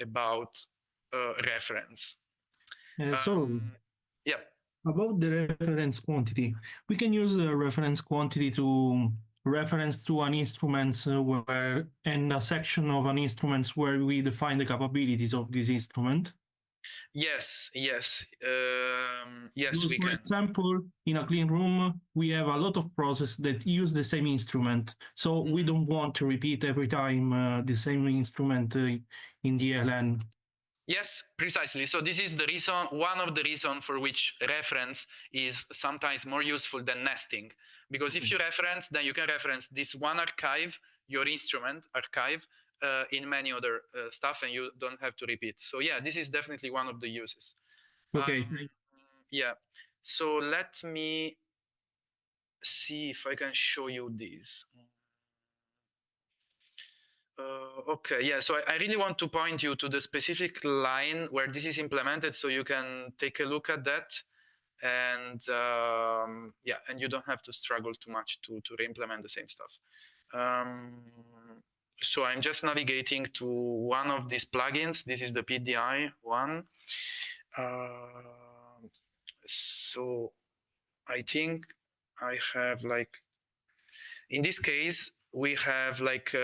about reference. Yeah. About the reference quantity, we can use the reference quantity to reference to an instrument and a section of an instrument where we define the capabilities of this instrument. Yes, yes, because we can. For example, in a clean room, we have a lot of processes that use the same instrument. So we don't want to repeat every time the same instrument in the LN. Yes, precisely. So this is the reason, one of the reasons for which reference is sometimes more useful than nesting. Because if you reference, then you can reference this one archive, your instrument archive, in many other stuff, and you don't have to repeat. So yeah, this is definitely one of the uses. Okay. Yeah. So let me see if I can show you this. Okay, yeah, so I really want to point you to the specific line where this is implemented so you can take a look at that. And yeah, and you don't have to struggle too much to re-implement the same stuff. So I'm just navigating to one of these plugins. This is the PDI one. So I think I have like In this case, we have like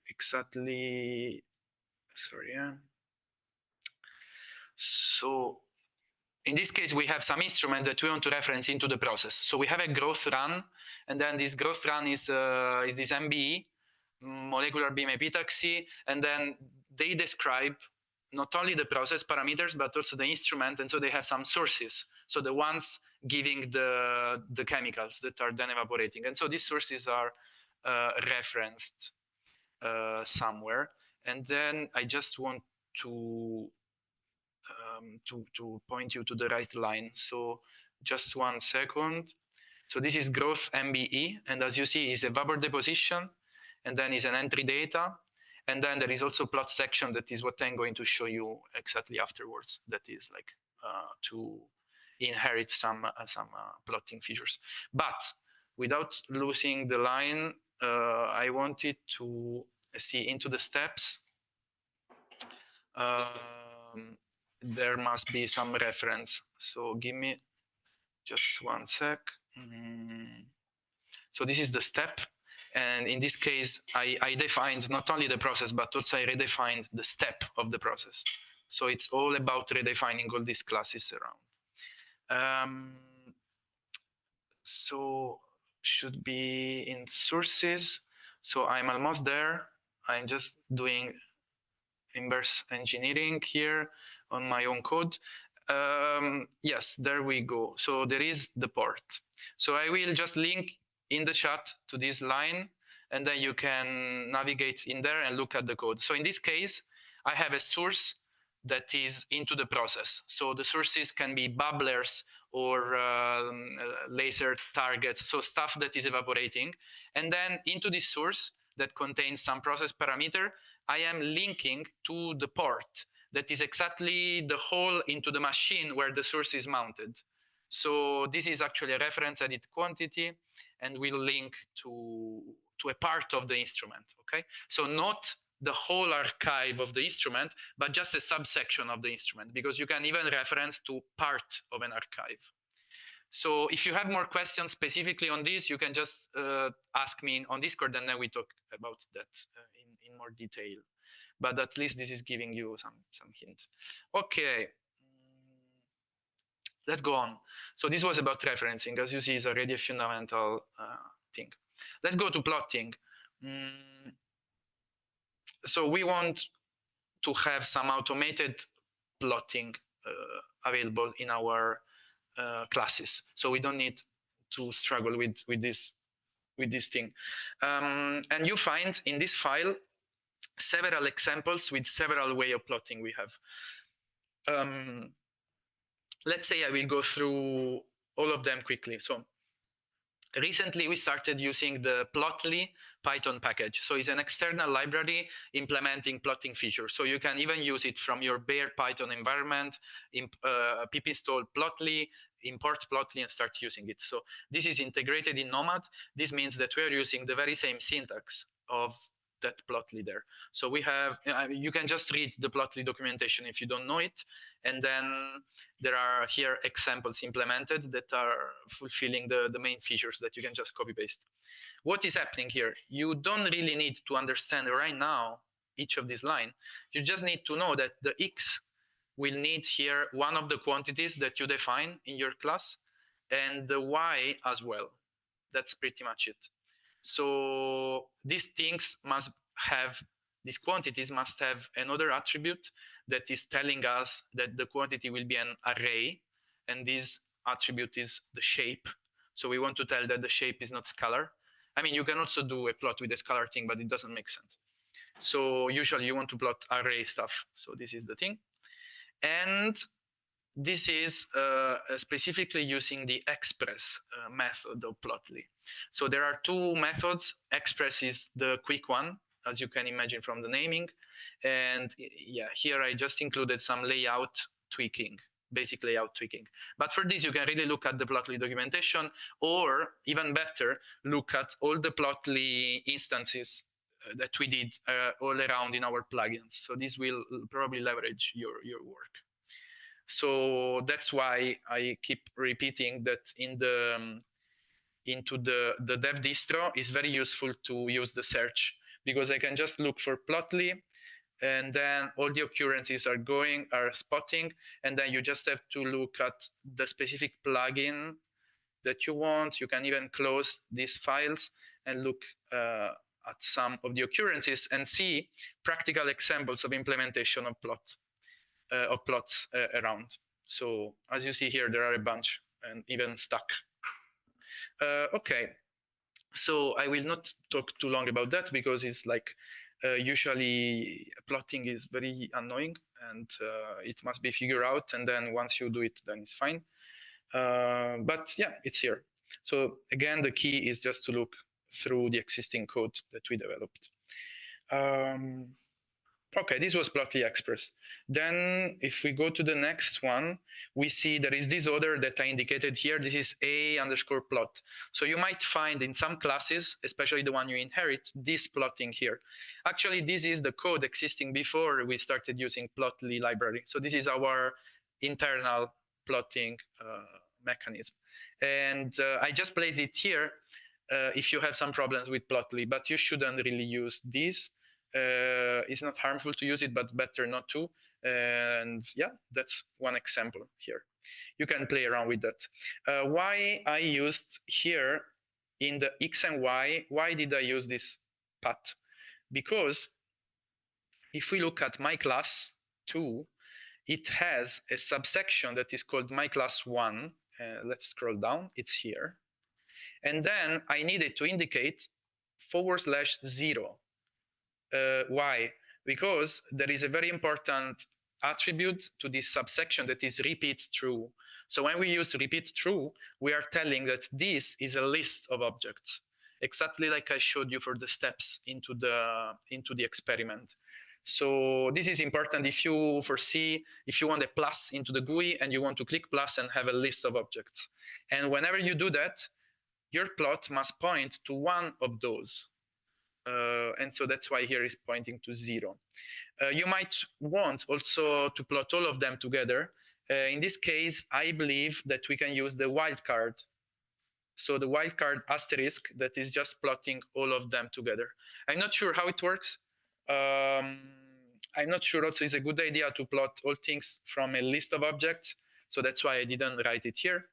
exactly, sorry, yeah. So in this case, we have some instrument that we want to reference into the process. So we have a growth run, and then this growth run is this MBE, molecular beam epitaxy, and then they describe not only the process parameters, but also the instrument, and so they have some sources. So the ones giving the chemicals that are then evaporating. And so these sources are referenced somewhere. And then I just want to point you to the right line. So just 1 second. So this is growth MBE, and as you see, is a vapor deposition, and then is an entry data, and then there is also plot section that is what I'm going to show you exactly afterwards. That is like to inherit some plotting features. But without losing the line, I wanted to see into the steps. There must be some reference. So give me just 1 sec. So this is the step. And in this case, I defined not only the process, but also I redefined the step of the process. So it's all about redefining all these classes around. So should be in sources. So I'm almost there. I'm just doing inverse engineering here on my own code. Yes, there we go. So there is the port. So I will just link in the chat to this line, and then you can navigate in there and look at the code. So in this case, I have a source that is into the process. So the sources can be bubblers or laser targets, so stuff that is evaporating. And then into this source that contains some process parameter, I am linking to the port that is exactly the hole into the machine where the source is mounted. So this is actually a reference edit quantity, and will link to a part of the instrument, okay? So not the whole archive of the instrument, but just a subsection of the instrument, because you can even reference to part of an archive. So if you have more questions specifically on this, you can just ask me on Discord, and then we talk about that in more detail. But at least this is giving you some hint. Okay, let's go on. So this was about referencing. As you see, it's already a fundamental thing. Let's go to plotting. So we want to have some automated plotting available in our classes, so we don't need to struggle with this thing. And you find in this file several examples with several way of plotting we have. Let's say I will go through all of them quickly. So recently we started using the Plotly Python package. So it's an external library implementing plotting features. So you can even use it from your bare Python environment, pip install Plotly, import Plotly, and start using it. So this is integrated in NOMAD. This means that we're using the very same syntax of that Plotly there. So we have, you can just read the Plotly documentation if you don't know it. And then there are here examples implemented that are fulfilling the main features that you can just copy paste. What is happening here? You don't really need to understand right now each of these lines. You just need to know that the X will need here one of the quantities that you define in your class, and the Y as well. That's pretty much it. So these things must have, these quantities must have another attribute that is telling us that the quantity will be an array, and this attribute is the shape. So we want to tell that the shape is not scalar. I mean, you can also do a plot with a scalar thing, but it doesn't make sense. So usually you want to plot array stuff. So this is the thing. And this is specifically using the express method of Plotly. So there are two methods. Express is the quick one, as you can imagine from the naming. And yeah, here I just included some layout tweaking, basic layout tweaking. But for this, you can really look at the Plotly documentation, or even better, look at all the Plotly instances that we did all around in our plugins. So this will probably leverage your work. So that's why I keep repeating that in into the dev distro, it's very useful to use the search, because I can just look for Plotly, and then all the occurrences are spotting, and then you just have to look at the specific plugin that you want. You can even close these files and look at some of the occurrences and see practical examples of implementation of plots around. So as you see here, there are a bunch and even stuck. Okay, so I will not talk too long about that, because it's like usually plotting is very annoying, and it must be figured out, and then once you do it, then it's fine. But yeah, it's here. So again, the key is just to look through the existing code that we developed. Okay, this was Plotly Express. Then if we go to the next one, we see there is this order that I indicated here. This is a_plot. So you might find in some classes, especially the one you inherit, this plotting here. Actually, this is the code existing before we started using Plotly library. So this is our internal plotting mechanism. And I just placed it here if you have some problems with Plotly, but you shouldn't really use this. It's not harmful to use it, but better not to. And yeah, that's one example here. You can play around with that. Why I used here in the X and Y, why did I use this path? Because if we look at my class 2, it has a subsection that is called my class 1. Let's scroll down, it's here. And then I needed to indicate /0. Why? Because there is a very important attribute to this subsection that is repeat true. So when we use repeat true, we are telling that this is a list of objects, exactly like I showed you for the steps into the experiment. So this is important if you want a plus into the GUI and you want to click plus and have a list of objects. And whenever you do that, your plot must point to one of those. And so that's why here is pointing to 0. You might want also to plot all of them together. In this case, I believe that we can use the wildcard. So the wildcard asterisk that is just plotting all of them together. I'm not sure how it works. I'm not sure also it's a good idea to plot all things from a list of objects. So that's why I didn't write it here.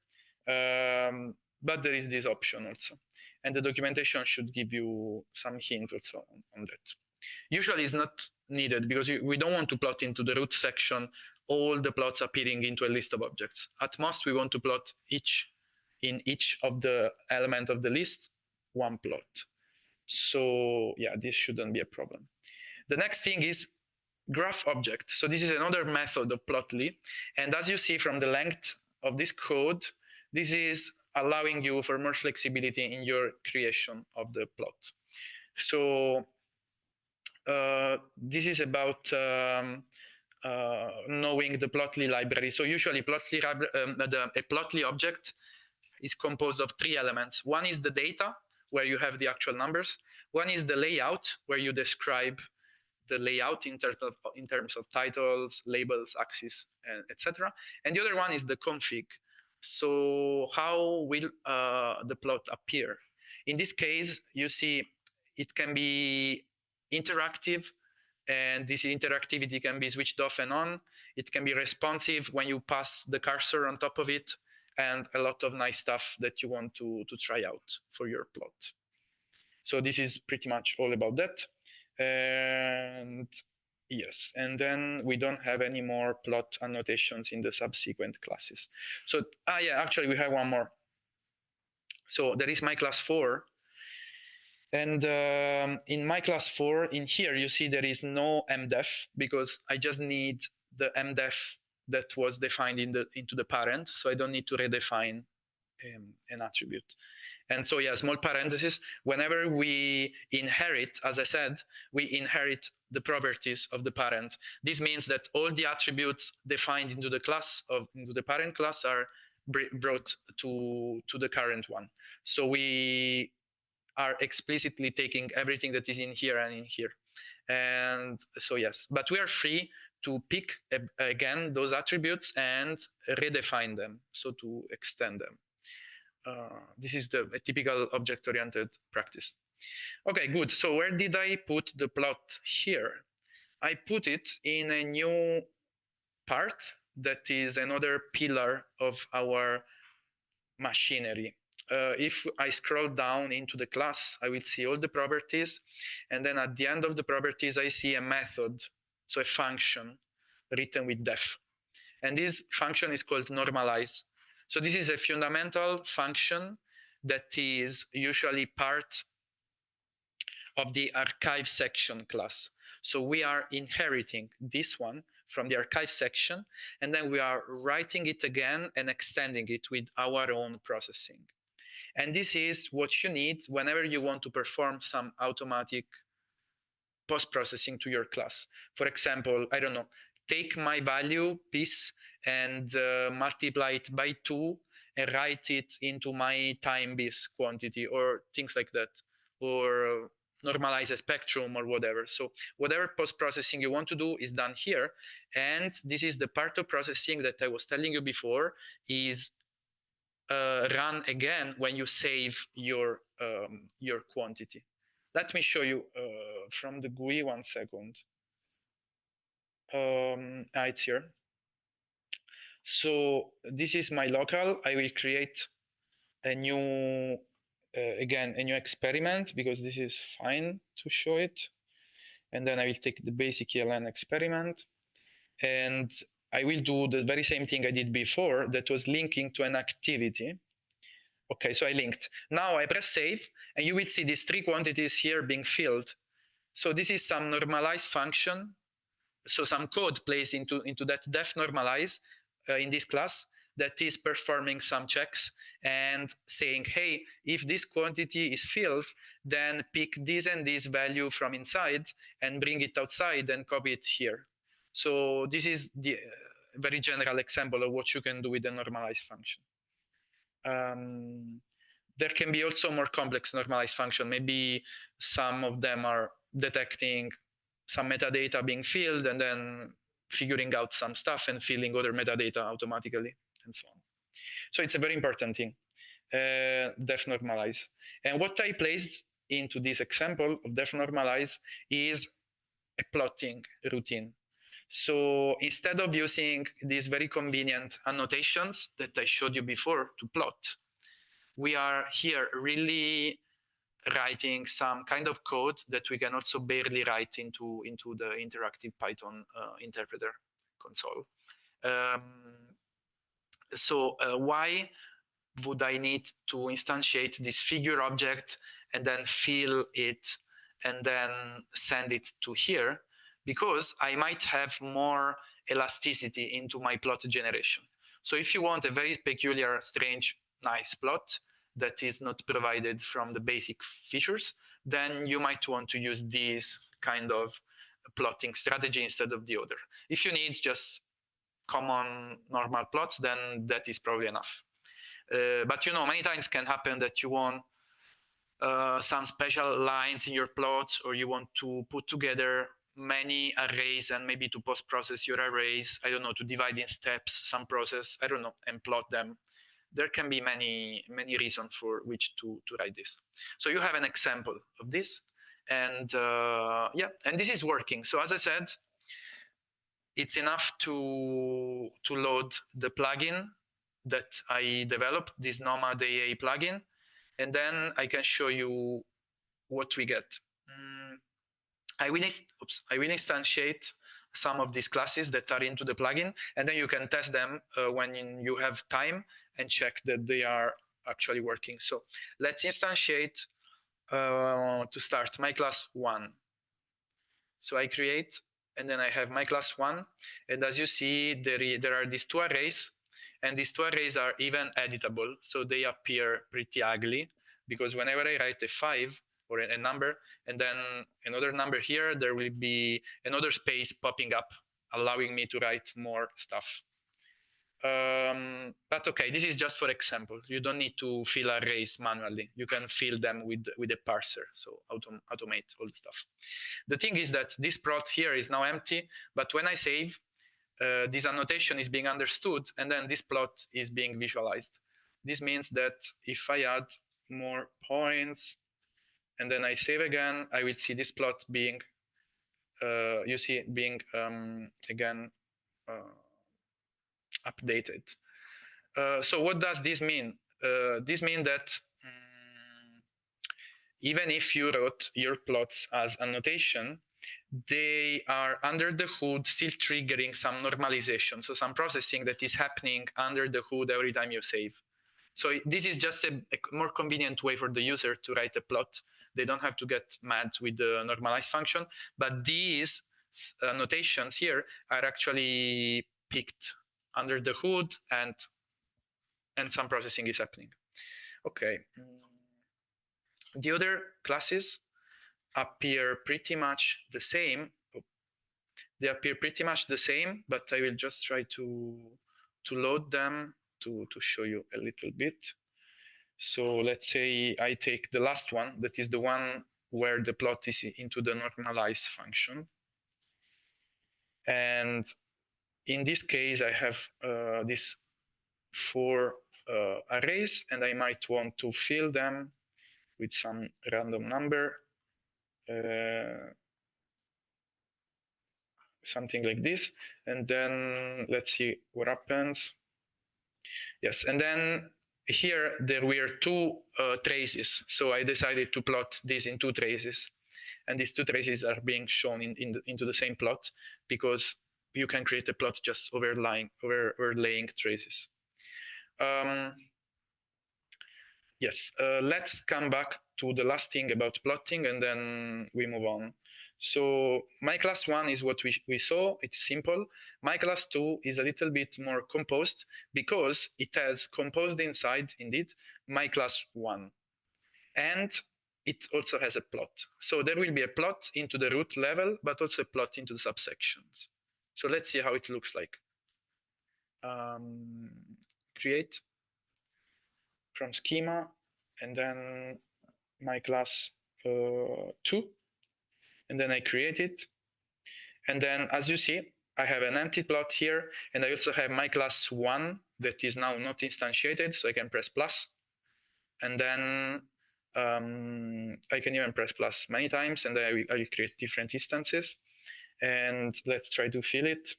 But there is this option also. And the documentation should give you some hint also on that. Usually it's not needed, because we don't want to plot into the root section all the plots appearing into a list of objects. At most, we want to plot in each of the element of the list, one plot. So yeah, this shouldn't be a problem. The next thing is graph object. So this is another method of Plotly. And as you see from the length of this code, this is allowing you for more flexibility in your creation of the plot. So this is about knowing the Plotly library. So usually a Plotly object is composed of 3 elements. One is the data, where you have the actual numbers. One is the layout, where you describe the layout in terms of titles, labels, axes, etc. And the other one is the config. So how will the plot appear? In this case, you see it can be interactive, and this interactivity can be switched off and on. It can be responsive when you pass the cursor on top of it, and a lot of nice stuff that you want to try out for your plot. So this is pretty much all about that. And yes, and then we don't have any more plot annotations in the subsequent classes. So yeah, actually we have one more. So there is my class 4. And in my class 4, in here, you see there is no mdef, because I just need the mdef that was defined into the parent. So I don't need to redefine an attribute. And so, yeah, small parenthesis, whenever we inherit, as I said, we inherit the properties of the parent. This means that all the attributes defined into the parent class are brought to the current one. So we are explicitly taking everything that is in here and in here. And so, yes, but we are free to pick again those attributes and redefine them, so to extend them. This is a typical object-oriented practice. Okay, good. So where did I put the plot here? I put it in a new part that is another pillar of our machinery. If I scroll down into the class, I will see all the properties. And then at the end of the properties, I see a method, so a function written with def. And this function is called normalize. So this is a fundamental function that is usually part of the archive section class. So we are inheriting this one from the archive section, and then we are writing it again and extending it with our own processing. And this is what you need whenever you want to perform some automatic post-processing to your class. For example, I don't know, take my value piece and multiply it by 2 and write it into my time piece quantity or things like that, or normalize a spectrum or whatever. So whatever post-processing you want to do is done here. And this is the part of processing that I was telling you before is run again when you save your quantity. Let me show you from the GUI 1 second. It's here. So this is my local. I will create a new, again, a new experiment because this is fine to show it. And then I will take the basic ELN experiment. And I will do the very same thing I did before that was linking to an activity. Okay, so I linked. Now I press save, and you will see these 3 quantities here being filled. So this is some normalize function. So some code plays into that def normalize in this class that is performing some checks and saying, hey, if this quantity is filled, then pick this and this value from inside and bring it outside and copy it here. So this is the very general example of what you can do with the normalize function. There can be also more complex normalized function. Maybe some of them are detecting some metadata being filled and then figuring out some stuff and filling other metadata automatically and so on. So it's a very important thing, def normalize. And what I placed into this example of def normalize is a plotting routine. So instead of using these very convenient annotations that I showed you before to plot, we are here really writing some kind of code that we can also barely write into the interactive Python interpreter console. So why would I need to instantiate this figure object and then fill it and then send it to here? Because I might have more elasticity into my plot generation. So if you want a very peculiar, strange, nice plot that is not provided from the basic features, then you might want to use this kind of plotting strategy instead of the other. If you need just common normal plots, then that is probably enough. But you know, many times can happen that you want some special lines in your plots, or you want to put together many arrays and maybe to post-process your arrays, I don't know, to divide in steps some process, I don't know, and plot them. There can be many reasons for which to write this. So you have an example of this, and yeah, and this is working. So as I said, it's enough to load the plugin that I developed, this NOMAD AA plugin, and then I can show you what we get. I will instantiate some of these classes that are into the plugin, and then you can test them when you have time and check that they are actually working. So let's instantiate to start my class 1. So I create, and then I have my class 1, and as you see, there are these 2 arrays, and these 2 arrays are even editable, so they appear pretty ugly, because whenever I write a 5 or a number, and then another number here, there will be another space popping up, allowing me to write more stuff. But okay, this is just for example. You don't need to fill arrays manually. You can fill them with a parser, so automate all the stuff. The thing is that this plot here is now empty, but when I save, this annotation is being understood, and then this plot is being visualized. this means that if I add more points and then I save again, I will see this plot being, you see, being again updated. So what does this mean? This means that even if you wrote your plots as annotation, they are under the hood still triggering some normalization, so some processing that is happening under the hood every time you save. So this is just a more convenient way for the user to write a plot. They don't have to get mad with the normalize function, but these annotations here are actually picked under the hood, and some processing is happening. Okay. The other classes appear pretty much the same. They appear pretty much the same, but I will just try to load them to show you a little bit. So let's say I take the last one, that is the one where the plot is into the normalize function. And in this case, I have these 4 arrays, and I might want to fill them with some random number, something like this. And then let's see what happens. Yes, and then here there were 2 traces. So I decided to plot this in 2 traces. And these 2 traces are being shown into the same plot, because you can create a plot just overlaying traces. Yes, let's come back to the last thing about plotting, and then we move on. So my class 1 is what we saw. It's simple. My class 2 is a little bit more composed, because it has composed inside, indeed, my class 1. And it also has a plot. So there will be a plot into the root level, but also a plot into the subsections. So let's see how it looks like. Create from schema, and then my class 2, and then I create it. And then, as you see, I have an empty plot here, and I also have my class 1 that is now not instantiated, so I can press plus. And then I can even press plus many times, and then I will create different instances. And let's try to fill it.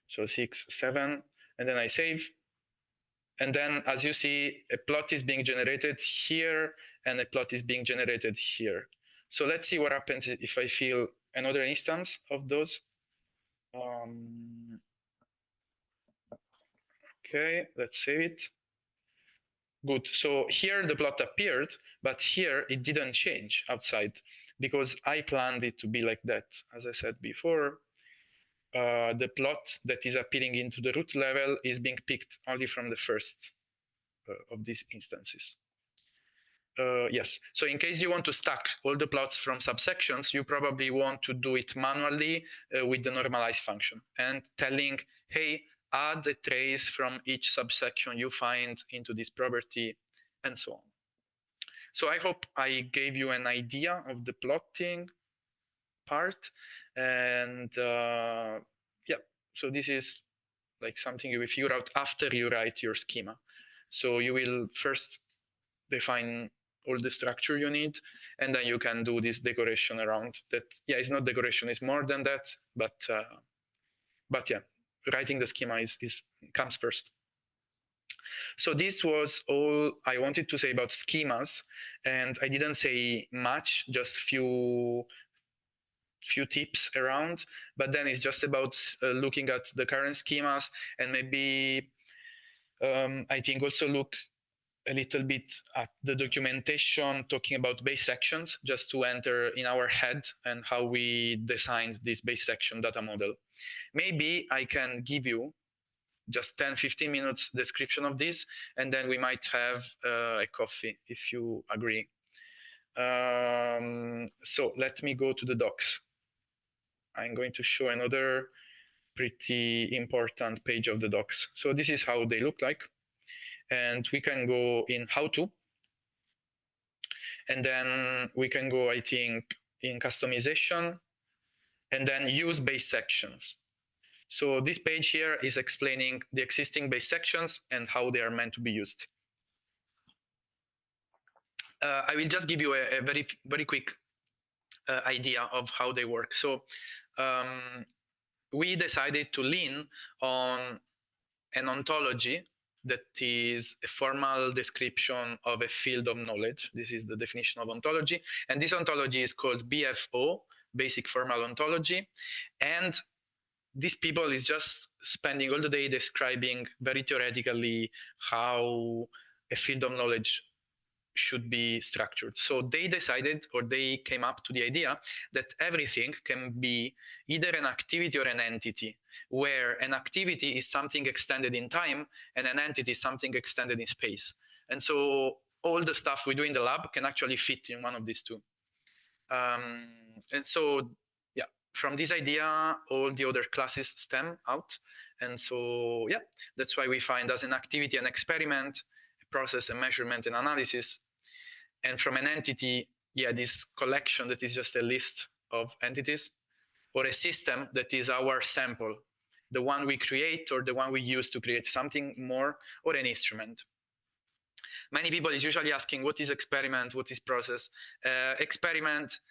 So 6, 7, and then I save. And then, as you see, a plot is being generated here, and a plot is being generated here. So let's see what happens if I fill another instance of those. Okay, let's save it. Good. So here the plot appeared, but here it didn't change outside, because I planned it to be like that. As I said before, the plot that is appearing into the root level is being picked only from the first of these instances. Yes, so in case you want to stack all the plots from subsections, you probably want to do it manually with the normalize function, and telling, hey, add a trace from each subsection you find into this property, and so on. So I hope I gave you an idea of the plotting part. And yeah, so this is like something you will figure out after you write your schema. So you will first define all the structure you need, and then you can do this decoration around that. Yeah, it's not decoration, it's more than that, but yeah, writing the schema comes first. So this was all I wanted to say about schemas, and I didn't say much, just few tips around, but then it's just about looking at the current schemas, and maybe I think also look a little bit at the documentation talking about base sections, just to enter in our head and how we designed this base section data model. Maybe I can give you just 10-15 minutes description of this, and then we might have a coffee if you agree. So let me go to the docs. I'm going to show another pretty important page of the docs. So this is how they look like. And we can go in how to. And then we can go, I think, in customization, and then use base sections. So this page here is explaining the existing base sections and how they are meant to be used. I will just give you a very quick idea of how they work. So we decided to lean on an ontology that is a formal description of a field of knowledge. This is the definition of ontology. And this ontology is called BFO, Basic Formal Ontology. And these people is just spending all the day describing very theoretically how a field of knowledge should be structured. So they decided, or they came up to the idea that everything can be either an activity or an entity, where an activity is something extended in time and an entity is something extended in space. And so all the stuff we do in the lab can actually fit in one of these two. And so, yeah, from this idea, all the other classes stem out. And so, yeah, that's why we find as an activity, an experiment, process and measurement and analysis, and from an entity, yeah, this collection that is just a list of entities, or a system that is our sample, the one we create or the one we use to create something more, or an instrument. Many people is usually asking, what is experiment, what is process? Experiment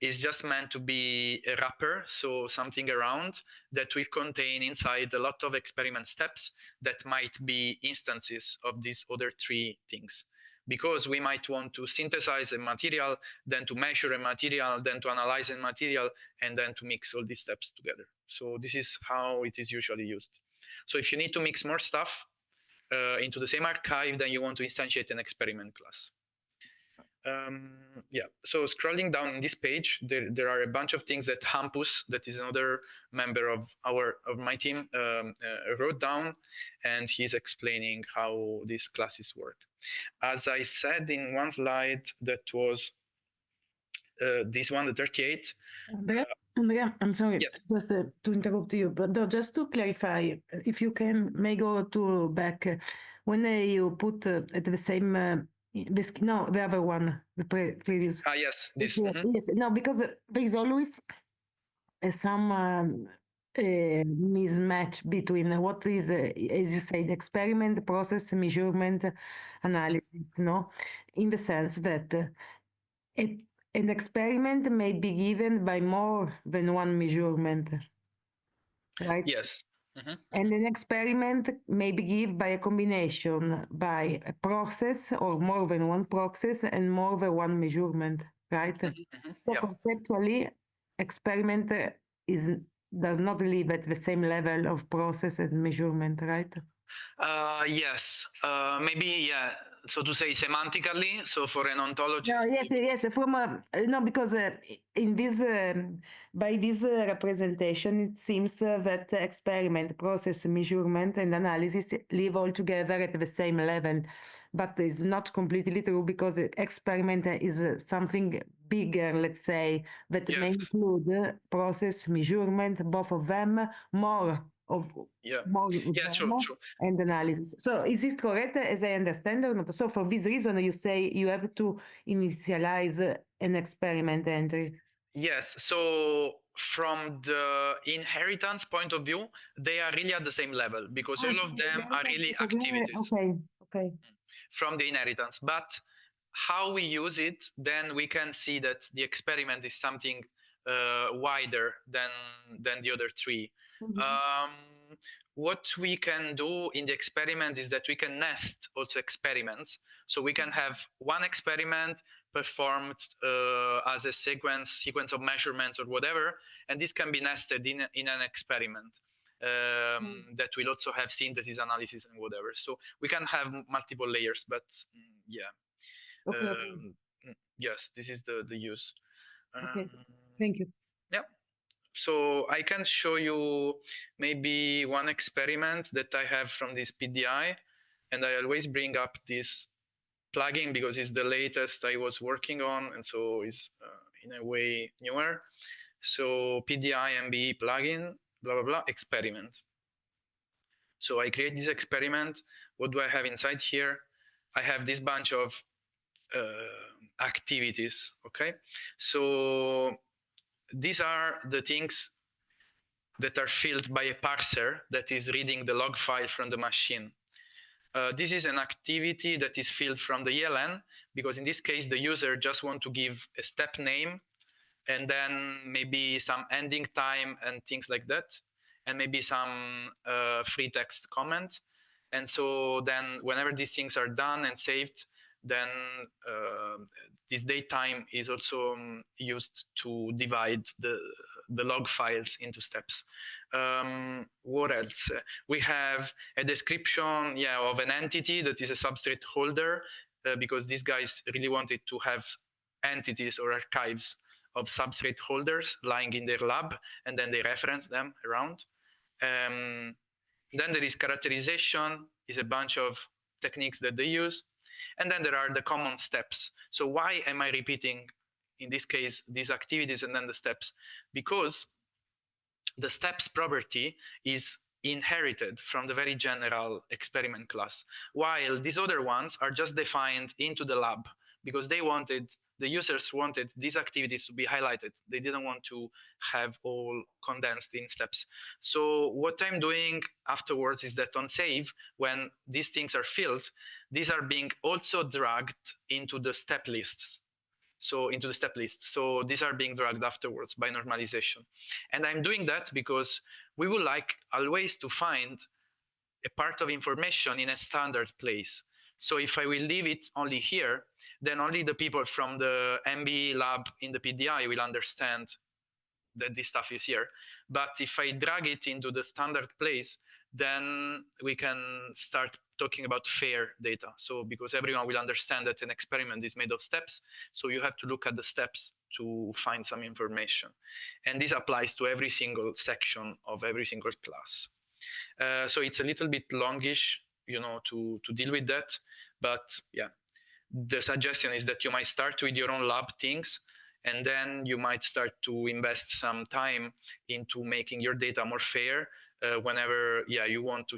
is just meant to be a wrapper, so something around that will contain inside a lot of experiment steps that might be instances of these other three things. Because we might want to synthesize a material, then to measure a material, then to analyze a material, and then to mix all these steps together. So this is how it is usually used. So if you need to mix more stuff into the same archive, then you want to instantiate an experiment class. Yeah, so scrolling down in this page, there are a bunch of things that Hampus, that is another member of my team, wrote down, and he's explaining how these classes work. As I said in one slide, that was this one, the 38. Andrea, I'm sorry, Yes. just to interrupt you, but no, just to clarify, if you may go to back, when you put at the same, no, the other one, the previous. Yes, this. Yes, no, because there is always some mismatch between what is, as you say, the experiment, process, measurement, analysis, no? In the sense that an experiment may be given by more than one measurement, right? Yes. And an experiment may be given by a combination by a process or more than one process and more than one measurement, right? So Yeah. conceptually, experiment does not live at the same level of process as measurement, right? Yes, maybe, yeah. So to say semantically, so for an ontologist. No, yes. From no, because in this by this representation, it seems that experiment, process, measurement, and analysis live all together at the same level, but it's not completely true because experiment is something bigger, let's say, that may include process, measurement, both of them, more of True. and analysis. So is it correct as I understand or not? So for this reason, you say you have to initialize an experiment entry. Yes, so from the inheritance point of view, they are really at the same level because all of them are really activities. Okay. From the inheritance. But how we use it, then we can see that the experiment is something wider than the other three. What we can do in the experiment is that we can nest also experiments. So we can have one experiment performed as a sequence of measurements or whatever, and this can be nested in an experiment that will also have synthesis, analysis, and whatever. So we can have multiple layers, but yeah. Yes, this is the use. Okay, thank you. Yeah. So I can show you maybe one experiment that I have from this PDI, and I always bring up this plugin because it's the latest I was working on, and so it's in a way newer. So PDI MBE plugin, blah, blah, blah, experiment. So I create this experiment. What do I have inside here? I have this bunch of activities, okay? So these are the things that are filled by a parser that is reading the log file from the machine. This is an activity that is filled from the ELN, because in this case, the user just want to give a step name and then maybe some ending time and things like that, and maybe some free text comment. And so then whenever these things are done and saved, then this datetime is also used to divide the log files into steps. What else? We have a description, of an entity that is a substrate holder, because these guys really wanted to have entities or archives of substrate holders lying in their lab, and then they reference them around. Then there is characterization, is a bunch of techniques that they use. And then there are the common steps. So why am I repeating, in this case, these activities and then the steps? Because the steps property is inherited from the very general experiment class, while these other ones are just defined into the lab, because the users wanted these activities to be highlighted. They didn't want to have all condensed in steps. So what I'm doing afterwards is that on save, when these things are filled, these are being also dragged into the step lists. So into the step list. So these are being dragged afterwards by normalization. And I'm doing that because we would like always to find a part of information in a standard place. So if I will leave it only here, then only the people from the MBE lab in the PDI will understand that this stuff is here. But if I drag it into the standard place, then we can start talking about fair data. So because everyone will understand that an experiment is made of steps, so you have to look at the steps to find some information. And this applies to every single section of every single class. So it's a little bit longish, to deal with that. But yeah, the suggestion is that you might start with your own lab things, and then you might start to invest some time into making your data more fair whenever you want to,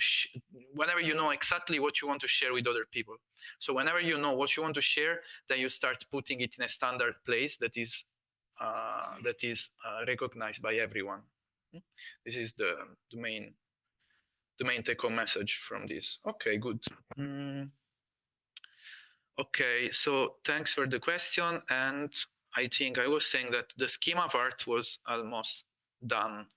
whenever you know exactly what you want to share with other people. So whenever you know what you want to share, then you start putting it in a standard place that is recognized by everyone. This is the main take-home message from this. Okay, good. Okay, so thanks for the question. And I think I was saying that the schema part was almost done.